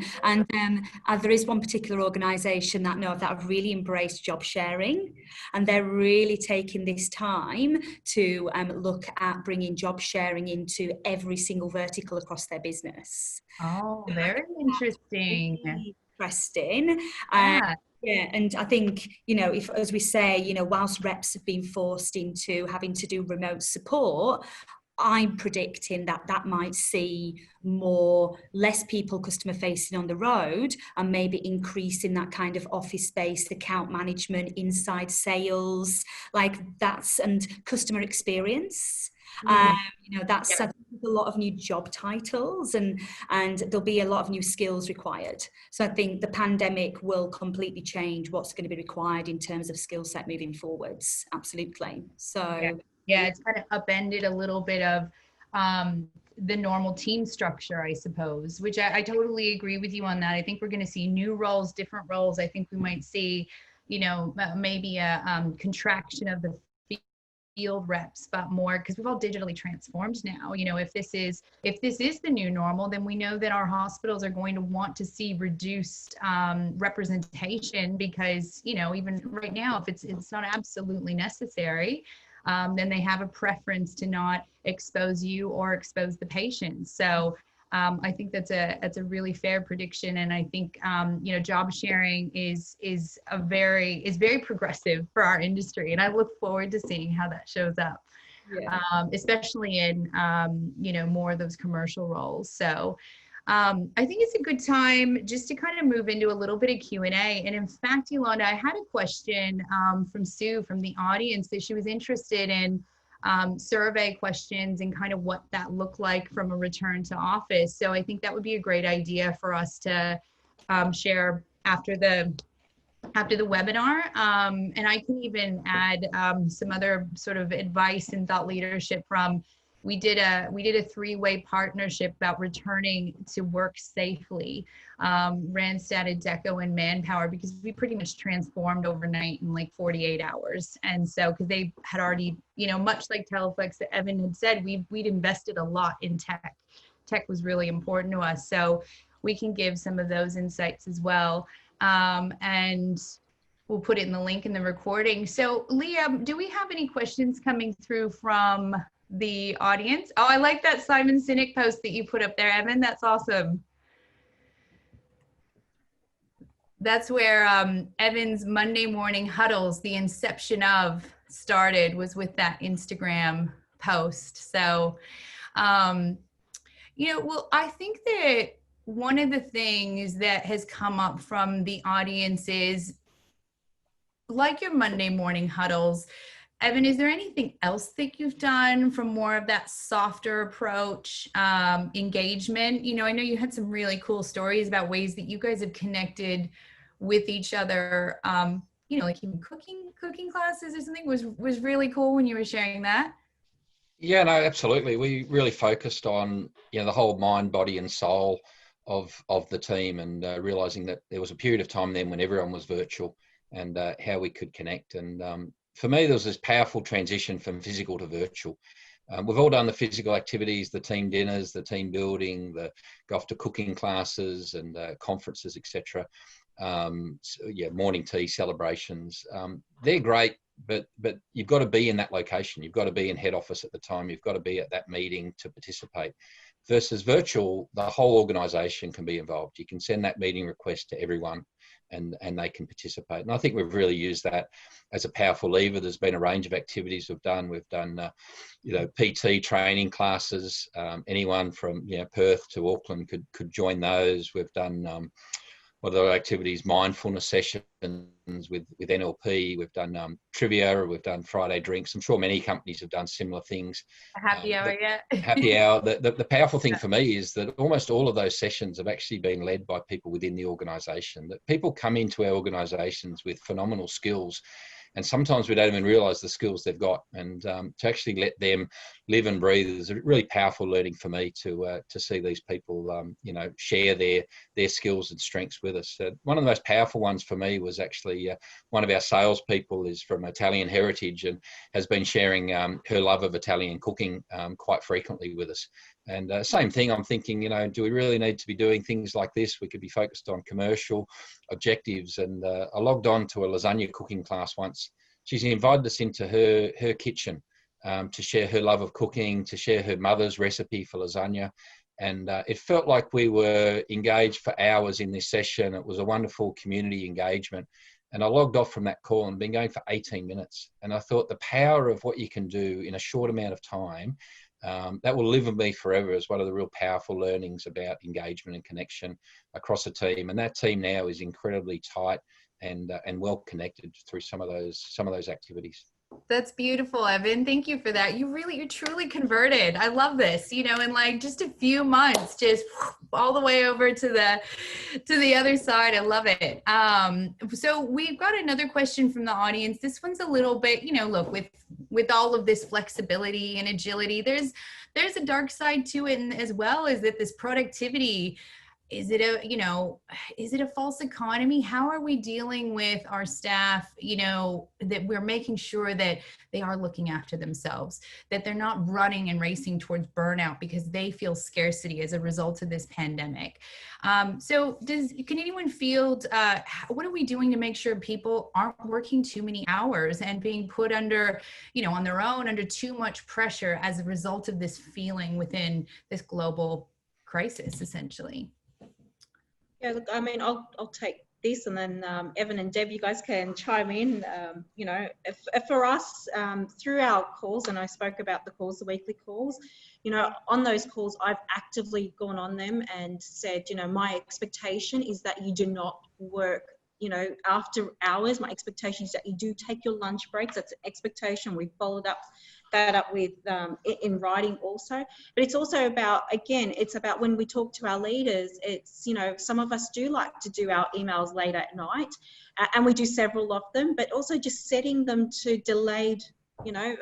is one particular organisation that have really embraced job sharing, and they're really taking this time to look at bringing job sharing into every single vertical across their business.
Oh, very interesting.
Really interesting.
Yeah.
Yeah, and I think, you know, if, as we say, you know, whilst reps have been forced into having to do remote support, I'm predicting that might see less people customer facing on the road, and maybe increasing that kind of office space, account management, inside sales, like that's, and customer experience. You know, that's a lot of new job titles, and there'll be a lot of new skills required. So I think the pandemic will completely change what's going to be required in terms of skill set moving forwards. Absolutely. So
yeah, it's kind of upended a little bit of the normal team structure, I suppose, which I totally agree with you on that. I think we're going to see new roles, different roles. I think we might see, you know, maybe a contraction of the field reps, but more, because we've all digitally transformed now. You know, if this is the new normal, then we know that our hospitals are going to want to see reduced representation, because, you know, even right now, if it's not absolutely necessary, then they have a preference to not expose you or expose the patient. So I think that's a really fair prediction, and I think you know, job sharing is very progressive for our industry, and I look forward to seeing how that shows up. especially in, you know, more of those commercial roles. So I think it's a good time just to kind of move into a little bit of Q&A. And in fact, Yolanda, I had a question from Sue from the audience that she was interested in survey questions and kind of what that looked like from a return to office. So I think that would be a great idea for us to share after the webinar. And I can even add some other sort of advice and thought leadership from, we did a 3-way partnership about returning to work safely, Randstad, Adecco, and Manpower, because we pretty much transformed overnight in like 48 hours. And so, because they had already, you know, much like Teleflex that Evan had said, we'd invested a lot in tech. Tech was really important to us. So we can give some of those insights as well. And we'll put it in the link in the recording. So Leah, do we have any questions coming through from the audience? Oh, I like that Simon Sinek post that you put up there, Evan. That's awesome. That's where Evan's Monday morning huddles, the inception of, started, was with that Instagram post. So, you know, well, I think that one of the things that has come up from the audience is, like your Monday morning huddles, Evan, is there anything else that you've done from more of that softer approach, engagement? You know, I know you had some really cool stories about ways that you guys have connected with each other. You know, like even cooking classes or something was really cool when you were sharing that.
Yeah, no, absolutely. We really focused on, you know, the whole mind, body and soul of the team, and realizing that there was a period of time then when everyone was virtual, and how we could connect. And for me, there was this powerful transition from physical to virtual. We've all done the physical activities, the team dinners, the team building, the go off to cooking classes and conferences, etc. So, yeah, morning tea celebrations. They're great, but you've got to be in that location. You've got to be in head office at the time. You've got to be at that meeting to participate. Versus virtual, the whole organisation can be involved. You can send that meeting request to everyone, and they can participate. And I think we've really used that as a powerful lever. There's been a range of activities we've done. We've done, you know, PT training classes. Anyone from, you know, Perth to Auckland could join those. We've done other activities, mindfulness sessions with NLP. We've done trivia. We've done Friday drinks. I'm sure many companies have done similar things.
Happy hour, yeah.
Happy hour. The powerful thing for me is that almost all of those sessions have actually been led by people within the organisation. That people come into our organisations with phenomenal skills, and sometimes we don't even realise the skills they've got. And to actually let them live and breathe is a really powerful learning for me to see these people, you know, share their skills and strengths with us. One of the most powerful ones for me was actually one of our salespeople is from Italian heritage and has been sharing her love of Italian cooking quite frequently with us. And same thing, I'm thinking, you know, do we really need to be doing things like this? We could be focused on commercial objectives. And I logged on to a lasagna cooking class once. She's invited us into her kitchen to share her love of cooking, to share her mother's recipe for lasagna. And it felt like we were engaged for hours in this session. It was a wonderful community engagement. And I logged off from that call and been going for 18 minutes. And I thought the power of what you can do in a short amount of time, that will live with me forever as one of the real powerful learnings about engagement and connection across a team. And that team now is incredibly tight and well connected through some of those activities.
That's beautiful, Evan. Thank you for that. You're truly converted. I love this, you know, in like just a few months, just all the way over to the other side. I love it. So we've got another question from the audience. This one's a little bit, you know, look, with all of this flexibility and agility, there's a dark side to it, and as well as that this productivity, is it a false economy? How are we dealing with our staff, you know, that we're making sure that they are looking after themselves, that they're not running and racing towards burnout because they feel scarcity as a result of this pandemic? So can anyone field, what are we doing to make sure people aren't working too many hours and being put under, you know, on their own, under too much pressure as a result of this feeling within this global crisis, essentially?
Yeah, look, I mean, I'll take this, and then Evan and Deb, you guys can chime in. You know, if for us, through our calls, and I spoke about the calls, the weekly calls, you know, on those calls, I've actively gone on them and said, you know, my expectation is that you do not work, you know, after hours. My expectation is that you do take your lunch breaks. That's an expectation. We followed that up with in writing also. But it's also about, again, it's about when we talk to our leaders, it's, you know, some of us do like to do our emails late at night, and we do several of them, but also just setting them to delayed, you know,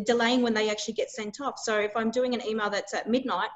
delaying when they actually get sent off. So if I'm doing an email that's at midnight,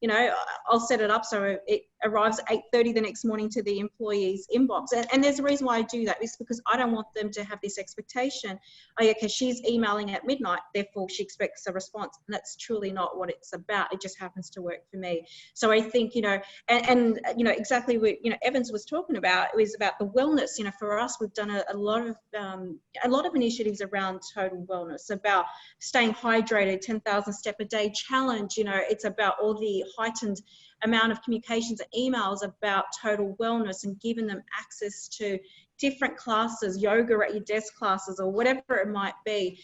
you know, I'll set it up so it arrives at 8:30 the next morning to the employee's inbox. And there's a reason why I do that. It's because I don't want them to have this expectation, oh yeah, because she's emailing at midnight, therefore she expects a response. And that's truly not what it's about. It just happens to work for me. So I think, you know, and you know, exactly what, you know, Evans was talking about, it was about the wellness. You know, for us, we've done a lot of initiatives around total wellness, about staying hydrated, 10,000 step a day challenge. You know, it's about all the heightened amount of communications and emails about total wellness, and giving them access to different classes, yoga at your desk classes, or whatever it might be.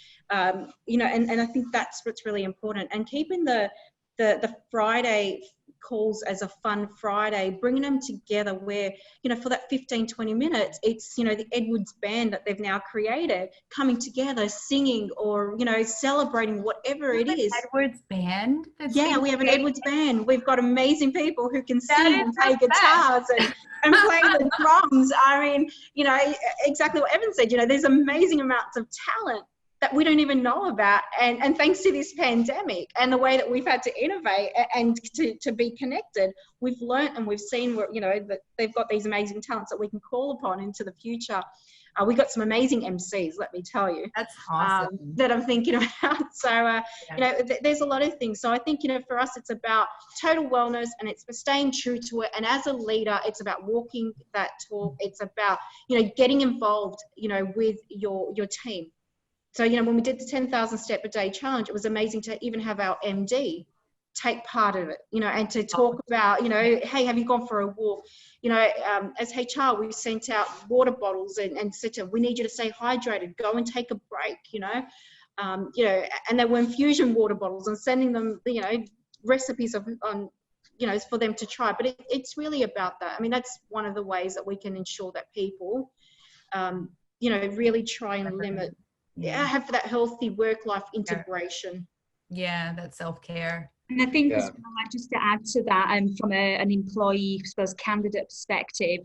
You know, and I think that's what's really important. And keeping the Friday calls as a fun Friday, bringing them together where, you know, for that 15-20 minutes, it's, you know, the Edwards band that they've now created coming together, singing, or, you know, celebrating whatever it is.
Edwards band?
Yeah, we have an Edwards band. We've got amazing people who can sing and play guitars and play the drums. I mean, you know, exactly what Evan said, you know, there's amazing amounts of talent that we don't even know about, and thanks to this pandemic and the way that we've had to innovate and to be connected, we've learned and we've seen where, you know, that they've got these amazing talents that we can call upon into the future. We've got some amazing MCs, let me tell you.
That's awesome.
That I'm thinking about. So, you know, there's a lot of things. So I think, you know, for us, it's about total wellness, and it's for staying true to it. And as a leader, it's about walking that talk. It's about, you know, getting involved, you know, with your team. So, you know, when we did the 10,000 step a day challenge, it was amazing to even have our MD take part of it, you know, and to talk about, you know, hey, have you gone for a walk? You know, as HR, we sent out water bottles and said to them, we need you to stay hydrated, go and take a break, you know, and there were infusion water bottles, and sending them, you know, recipes on, you know, for them to try. But it's really about that. I mean, that's one of the ways that we can ensure that people, you know, really try and limit, have that healthy work-life integration.
Yeah, that self-care.
And I think as well, like, just to add to that, from an employee, I suppose, candidate perspective,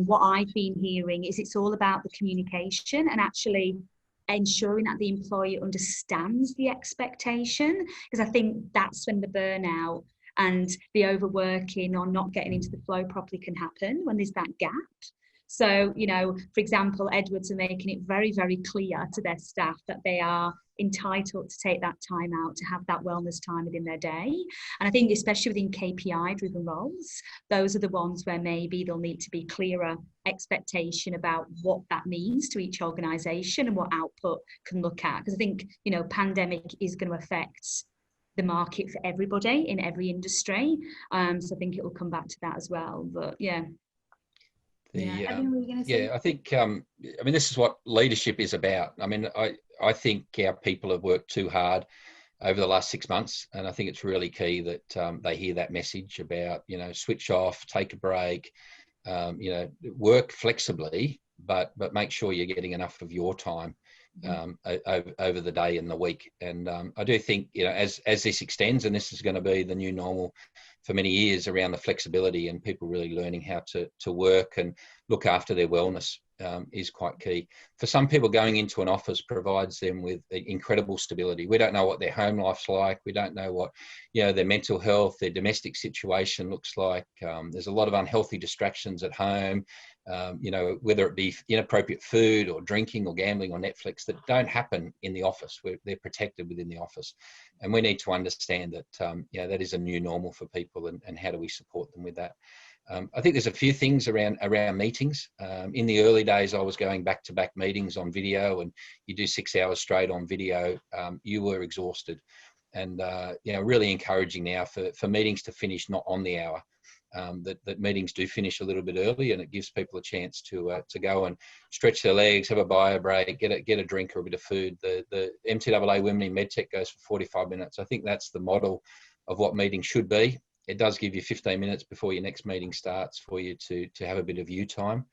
what I've been hearing is it's all about the communication and actually ensuring that the employee understands the expectation, because I think that's when the burnout and the overworking or not getting into the flow properly can happen, when there's that gap. So, you know, for example, Edwards are making it very, very clear to their staff that they are entitled to take that time out to have that wellness time within their day. And I think especially within KPI driven roles, those are the ones where maybe there'll need to be clearer expectation about what that means to each organisation and what output can look at. Because I think, you know, pandemic is going to affect the market for everybody in every industry. So I think it will come back to that as well. But yeah.
I think, I mean, this is what leadership is about. I mean, I think our people have worked too hard over the last 6 months, and I think it's really key that they hear that message about, you know, switch off, take a break, you know, work flexibly, but make sure you're getting enough of your time over the day and the week. And I do think, you know, as this extends, and this is going to be the new normal for many years, around the flexibility and people really learning how to work and look after their wellness is quite key. For some people, going into an office provides them with incredible stability. We don't know what their home life's like. We don't know what, you know, their mental health, their domestic situation looks like. There's a lot of unhealthy distractions at home, you know, whether it be inappropriate food or drinking or gambling or Netflix, that don't happen in the office. They're protected within the office. And we need to understand that, you know, that is a new normal for people, and how do we support them with that. I think there's a few things around meetings. In the early days, I was going back-to-back meetings on video, and you do 6 hours straight on video. You were exhausted. and really encouraging now for meetings to finish not on the hour. That meetings do finish a little bit early, and it gives people a chance to go and stretch their legs, have a bio break, get a drink or a bit of food. The MTAA Women in MedTech goes for 45 minutes. I think that's the model of what meetings should be. It does give you 15 minutes before your next meeting starts for you to have a bit of you time,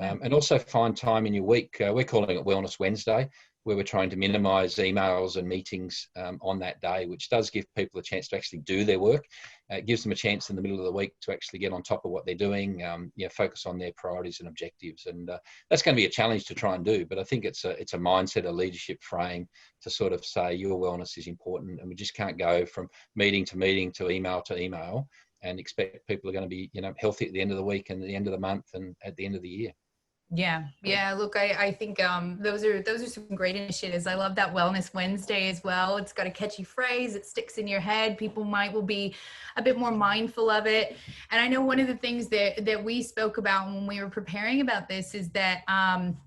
and also find time in your week. We're calling it Wellness Wednesday, where we're trying to minimise emails and meetings on that day, which does give people a chance to actually do their work. It gives them a chance in the middle of the week to actually get on top of what they're doing, focus on their priorities and objectives. And that's going to be a challenge to try and do, but I think it's a mindset, a leadership frame to sort of say your wellness is important, and we just can't go from meeting to meeting to email and expect people are going to be, healthy at the end of the week and at the end of the month and at the end of the year.
Yeah. Look, I think those are some great initiatives. I love that Wellness Wednesday as well. It's got a catchy phrase. It sticks in your head. People will be a bit more mindful of it. And I know one of the things that we spoke about when we were preparing about this is that,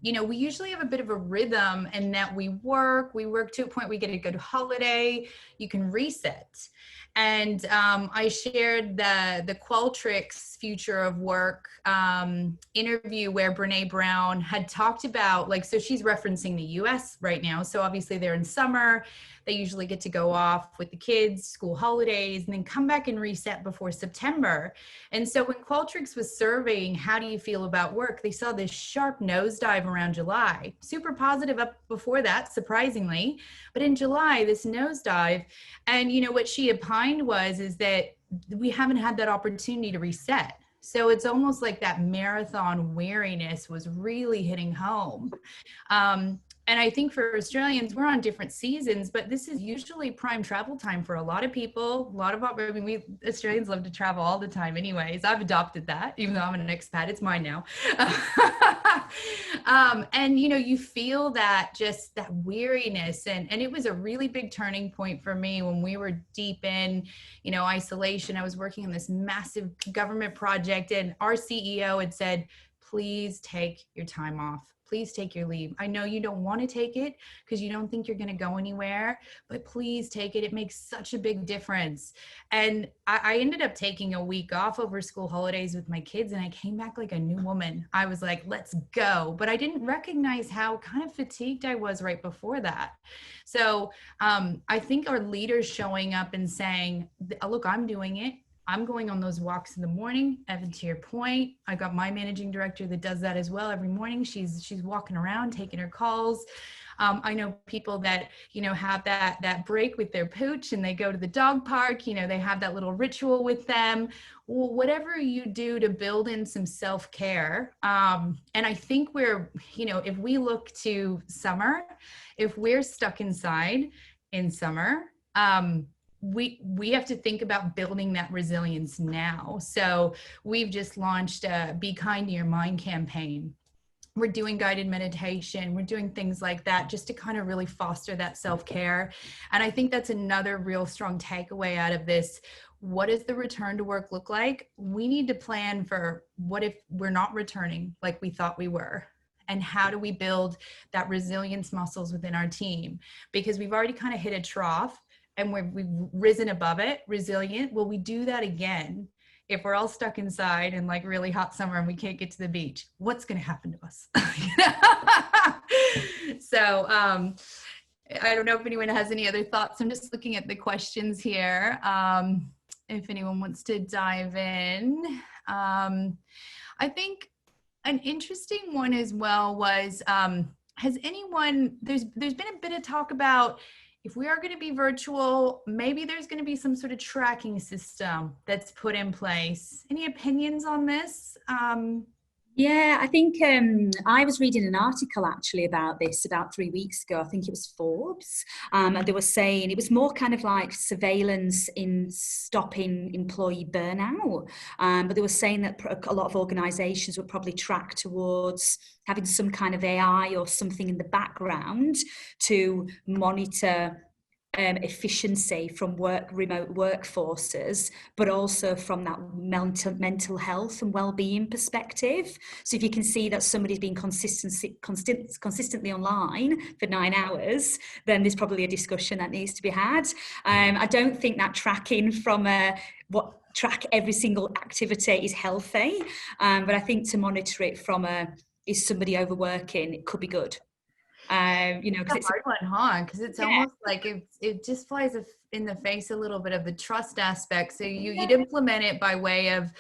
we usually have a bit of a rhythm, and that we work to a point we get a good holiday, you can reset. And I shared the Qualtrics Future of Work interview where Brene Brown had talked about, so she's referencing the US right now. So obviously they're in summer. They usually get to go off with the kids, school holidays, and then come back and reset before September. And so when Qualtrics was surveying, how do you feel about work? They saw this sharp nosedive around July, super positive up before that, surprisingly. But in July, this nosedive, and what she opined is that we haven't had that opportunity to reset. So it's almost like that marathon weariness was really hitting home. And I think for Australians, we're on different seasons, but this is usually prime travel time for a lot of people. We Australians love to travel all the time anyways. I've adopted that, even though I'm an expat, it's mine now. And you feel that weariness, and it was a really big turning point for me when we were deep in, isolation. I was working on this massive government project, and our CEO had said, please take your time off. Please take your leave. I know you don't want to take it because you don't think you're going to go anywhere, but please take it. It makes such a big difference. And I ended up taking a week off over school holidays with my kids, and I came back like a new woman. I was like, let's go. But I didn't recognize how kind of fatigued I was right before that. So I think our leaders showing up and saying, look, I'm doing it. I'm going on those walks in the morning. Evan, to your point, I got my managing director that does that as well every morning. She's walking around, taking her calls. I know people that, have that break with their pooch and they go to the dog park, they have that little ritual with them. Well, whatever you do to build in some self-care. And I think if we look to summer, if we're stuck inside in summer, we have to think about building that resilience now. So we've just launched a Be Kind to Your Mind campaign. We're doing guided meditation. We're doing things like that just to kind of really foster that self-care. And I think that's another real strong takeaway out of this. What does the return to work look like? We need to plan for what if we're not returning like we thought we were. And how do we build that resilience muscles within our team? Because we've already kind of hit a trough, and we've risen above it, resilient. Will we do that again if we're all stuck inside in really hot summer and we can't get to the beach? What's going to happen to us? So I don't know if anyone has any other thoughts. I'm just looking at the questions here. If anyone wants to dive in. I think an interesting one as well was, has anyone, there's been a bit of talk about, if we are going to be virtual, maybe there's going to be some sort of tracking system that's put in place. Any opinions on this?
Yeah, I think I was reading an article actually about this about 3 weeks ago. I think it was Forbes. And they were saying it was more kind of like surveillance in stopping employee burnout. But they were saying that a lot of organizations would probably track towards having some kind of AI or something in the background to monitor efficiency from remote workforces, but also from that mental health and well-being perspective. So if you can see that somebody's been consistently online for 9 hours, then there's probably a discussion that needs to be had. I don't think that tracking from track every single activity is healthy, but I think to monitor it from is somebody overworking, it could be good.
It's a hard one, huh? Because it's almost like it just flies in the face a little bit of the trust aspect. So you'd implement it by way of,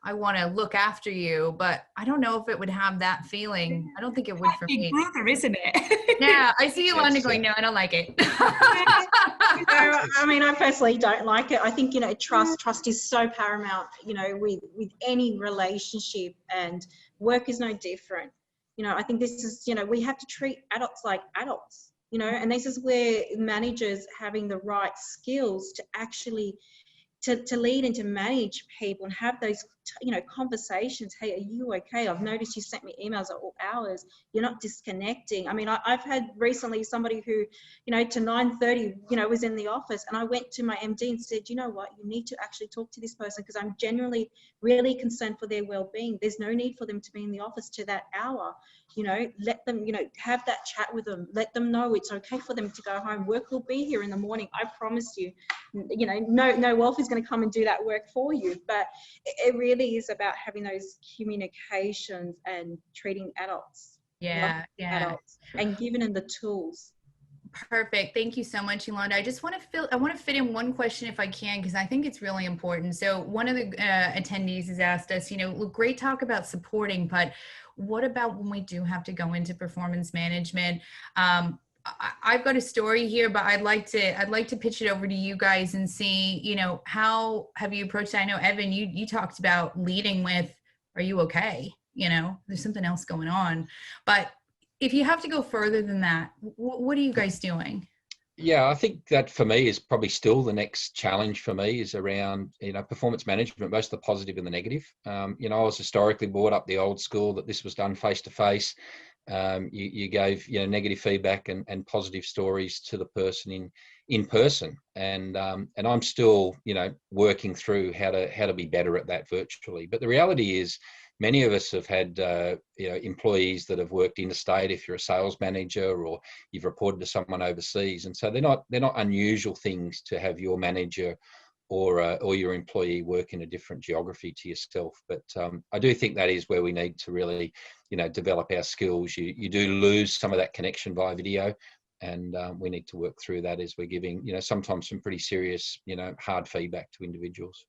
I want to look after you, but I don't know if it would have that feeling. I don't think it would for me.
Big brother, isn't it?
Yeah, I see Yolanda going, no, I don't like it.
I mean, I personally don't like it. I think, trust is so paramount, with any relationship, and work is no different. I think this is, we have to treat adults like adults, and this is where managers having the right skills to actually to lead and to manage people and have those, conversations. Hey, are you okay? I've noticed you sent me emails at all hours. You're not disconnecting. I mean, I've had recently somebody who, to 9:30, was in the office, and I went to my MD and said, you know what, you need to actually talk to this person because I'm genuinely really concerned for their well-being. There's no need for them to be in the office to that hour. Let them, have that chat with them. Let them know it's okay for them to go home. Work will be here in the morning. I promise you. No Wolf is going to come and do that work for you. But it really is about having those communications and treating adults. Adults, and giving them the tools.
Perfect. Thank you so much, Yolanda. I want to fit in one question if I can, because I think it's really important. So one of the attendees has asked us, great talk about supporting, but what about when we do have to go into performance management? I've got a story here, but I'd like to pitch it over to you guys and see, how have you approached it? I know, Evan, you talked about leading with, are you okay? There's something else going on. But if you have to go further than that, what are you guys doing?
Yeah, I think that for me is probably still the next challenge for me is around, performance management, both the positive and the negative. I was historically brought up the old school that this was done face to face. You gave negative feedback and positive stories to the person in person, and I'm still working through how to be better at that virtually. But the reality is, many of us have had employees that have worked interstate. If you're a sales manager or you've reported to someone overseas, and so they're not unusual things to have your manager or your employee work in a different geography to yourself. But I do think that is where we need to really, develop our skills. You do lose some of that connection via video, and we need to work through that as we're giving, sometimes some pretty serious, hard feedback to individuals.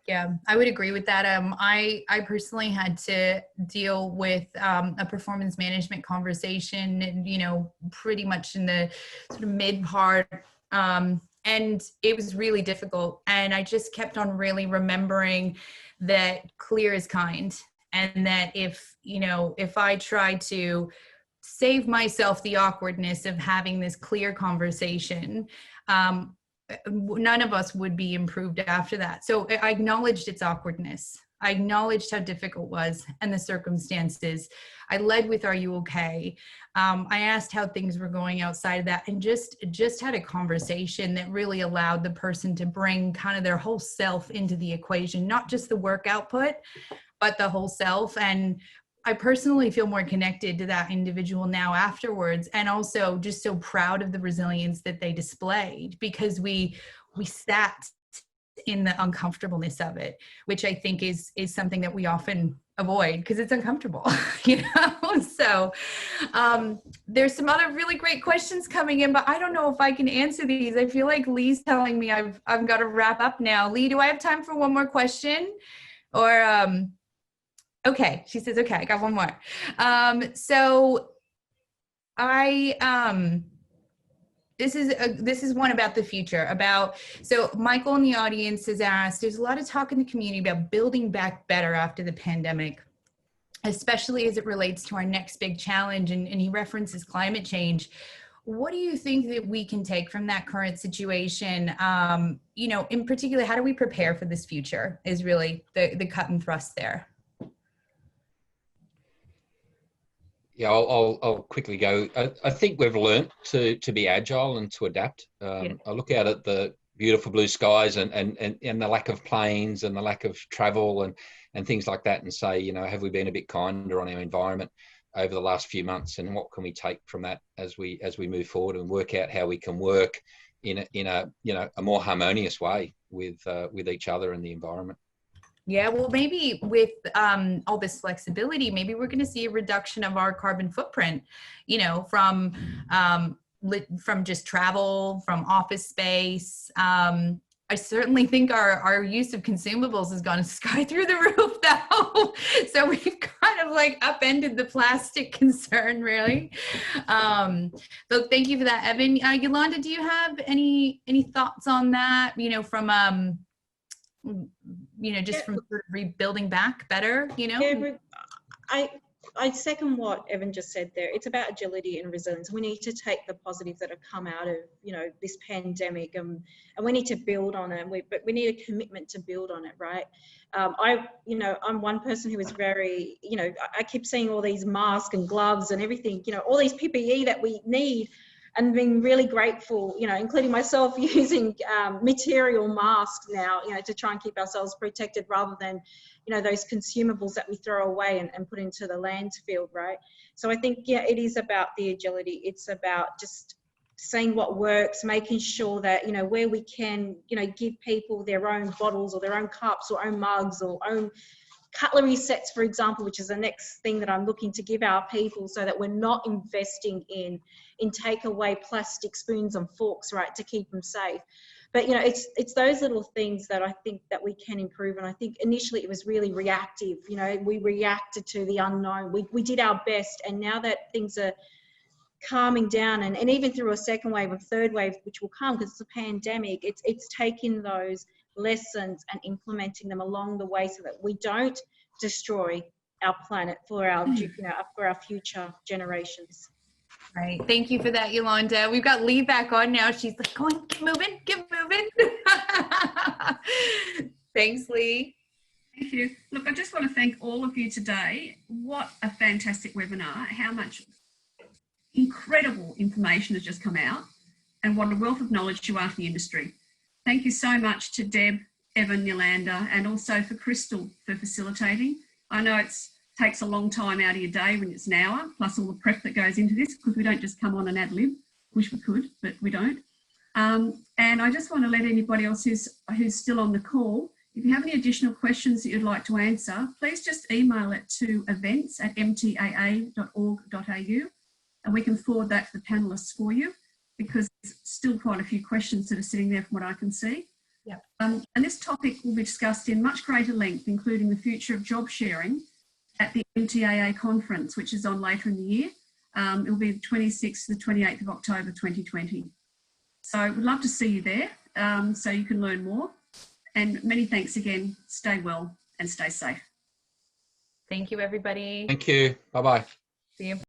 Yeah, I would agree with that. I personally had to deal with a performance management conversation, pretty much in the sort of mid part. And it was really difficult. And I just kept on really remembering that clear is kind. And that if I try to save myself the awkwardness of having this clear conversation, none of us would be improved after that. So I acknowledged its awkwardness. I acknowledged how difficult it was and the circumstances. I led with, are you okay? I asked how things were going outside of that, and just had a conversation that really allowed the person to bring kind of their whole self into the equation, not just the work output, but the whole self. And I personally feel more connected to that individual now afterwards, and also just so proud of the resilience that they displayed, because we sat in the uncomfortableness of it, which I think is something that we often avoid because it's uncomfortable, So there's some other really great questions coming in, but I don't know if I can answer these. I feel like Lee's telling me I've got to wrap up now. Lee, do I have time for one more question? Or okay, she says, okay, I got one more. So this is one about the future, so Michael in the audience has asked, there's a lot of talk in the community about building back better after the pandemic, especially as it relates to our next big challenge. And he references climate change. What do you think that we can take from that current situation? In particular, how do we prepare for this future is really the cut and thrust there.
Yeah, I'll quickly go. I think we've learnt to be agile and to adapt. I look out at the beautiful blue skies and the lack of planes and the lack of travel and things like that, and say, you know, have we been a bit kinder on our environment over the last few months, and what can we take from that as we move forward and work out how we can work in a you know, a more harmonious way with each other and the environment.
Yeah, well, maybe with all this flexibility, maybe we're going to see a reduction of our carbon footprint, you know, from just travel, from office space. I certainly think our use of consumables has gone sky through the roof now. So we've kind of like upended the plastic concern, really. So thank you for that, Evan. Yolanda, do you have any thoughts on that, you know, from you know, just from sort of rebuilding back better, you know?
Yeah, I second what Evan just said there. It's about agility and resilience. We need to take the positives that have come out of, you know, this pandemic, and we need to build on it. But we need a commitment to build on it, right? You know, I'm one person who is very, you know, I keep seeing all these masks and gloves and everything, you know, all these PPE that we need, and being really grateful, you know, including myself, using material masks now, you know, to try and keep ourselves protected rather than, you know, those consumables that we throw away and put into the landfill, right? So I think, yeah, it is about the agility. It's about just seeing what works, making sure that, you know, where we can, you know, give people their own bottles or their own cups or own mugs or own cutlery sets, for example, which is the next thing that I'm looking to give our people, so that we're not investing in takeaway plastic spoons and forks, right, to keep them safe. But, you know, it's those little things that I think that we can improve. And I think initially it was really reactive. You know, we reacted to the unknown. We did our best. And now that things are calming down, and even through a second wave and third wave, which will come because it's a pandemic, it's taking those lessons and implementing them along the way so that we don't destroy our planet for our, you know, for our future generations.
Right. Thank you for that, Yolanda. We've got Lee back on now. She's like, go on, get moving, get moving. Thanks, Lee.
Thank you. Look, I just want to thank all of you today. What a fantastic webinar. How much incredible information has just come out, and what a wealth of knowledge you are for the industry. Thank you so much to Deb, Evan, Yolanda, and also for Crystal for facilitating. I know it takes a long time out of your day when it's an hour, plus all the prep that goes into this, because we don't just come on and ad lib. Wish we could, but we don't. And I just want to let anybody else who's still on the call, if you have any additional questions that you'd like to answer, please just email it to events@mtaa.org.au, and we can forward that to the panellists for you, because there's still quite a few questions that are sitting there from what I can see.
Yeah.
And this topic will be discussed in much greater length, including the future of job sharing at the MTAA conference, which is on later in the year. It will be the 26th to the 28th of October 2020. So we'd love to see you there, so you can learn more. And many thanks again. Stay well and stay safe.
Thank you, everybody.
Thank you. Bye-bye.
See you.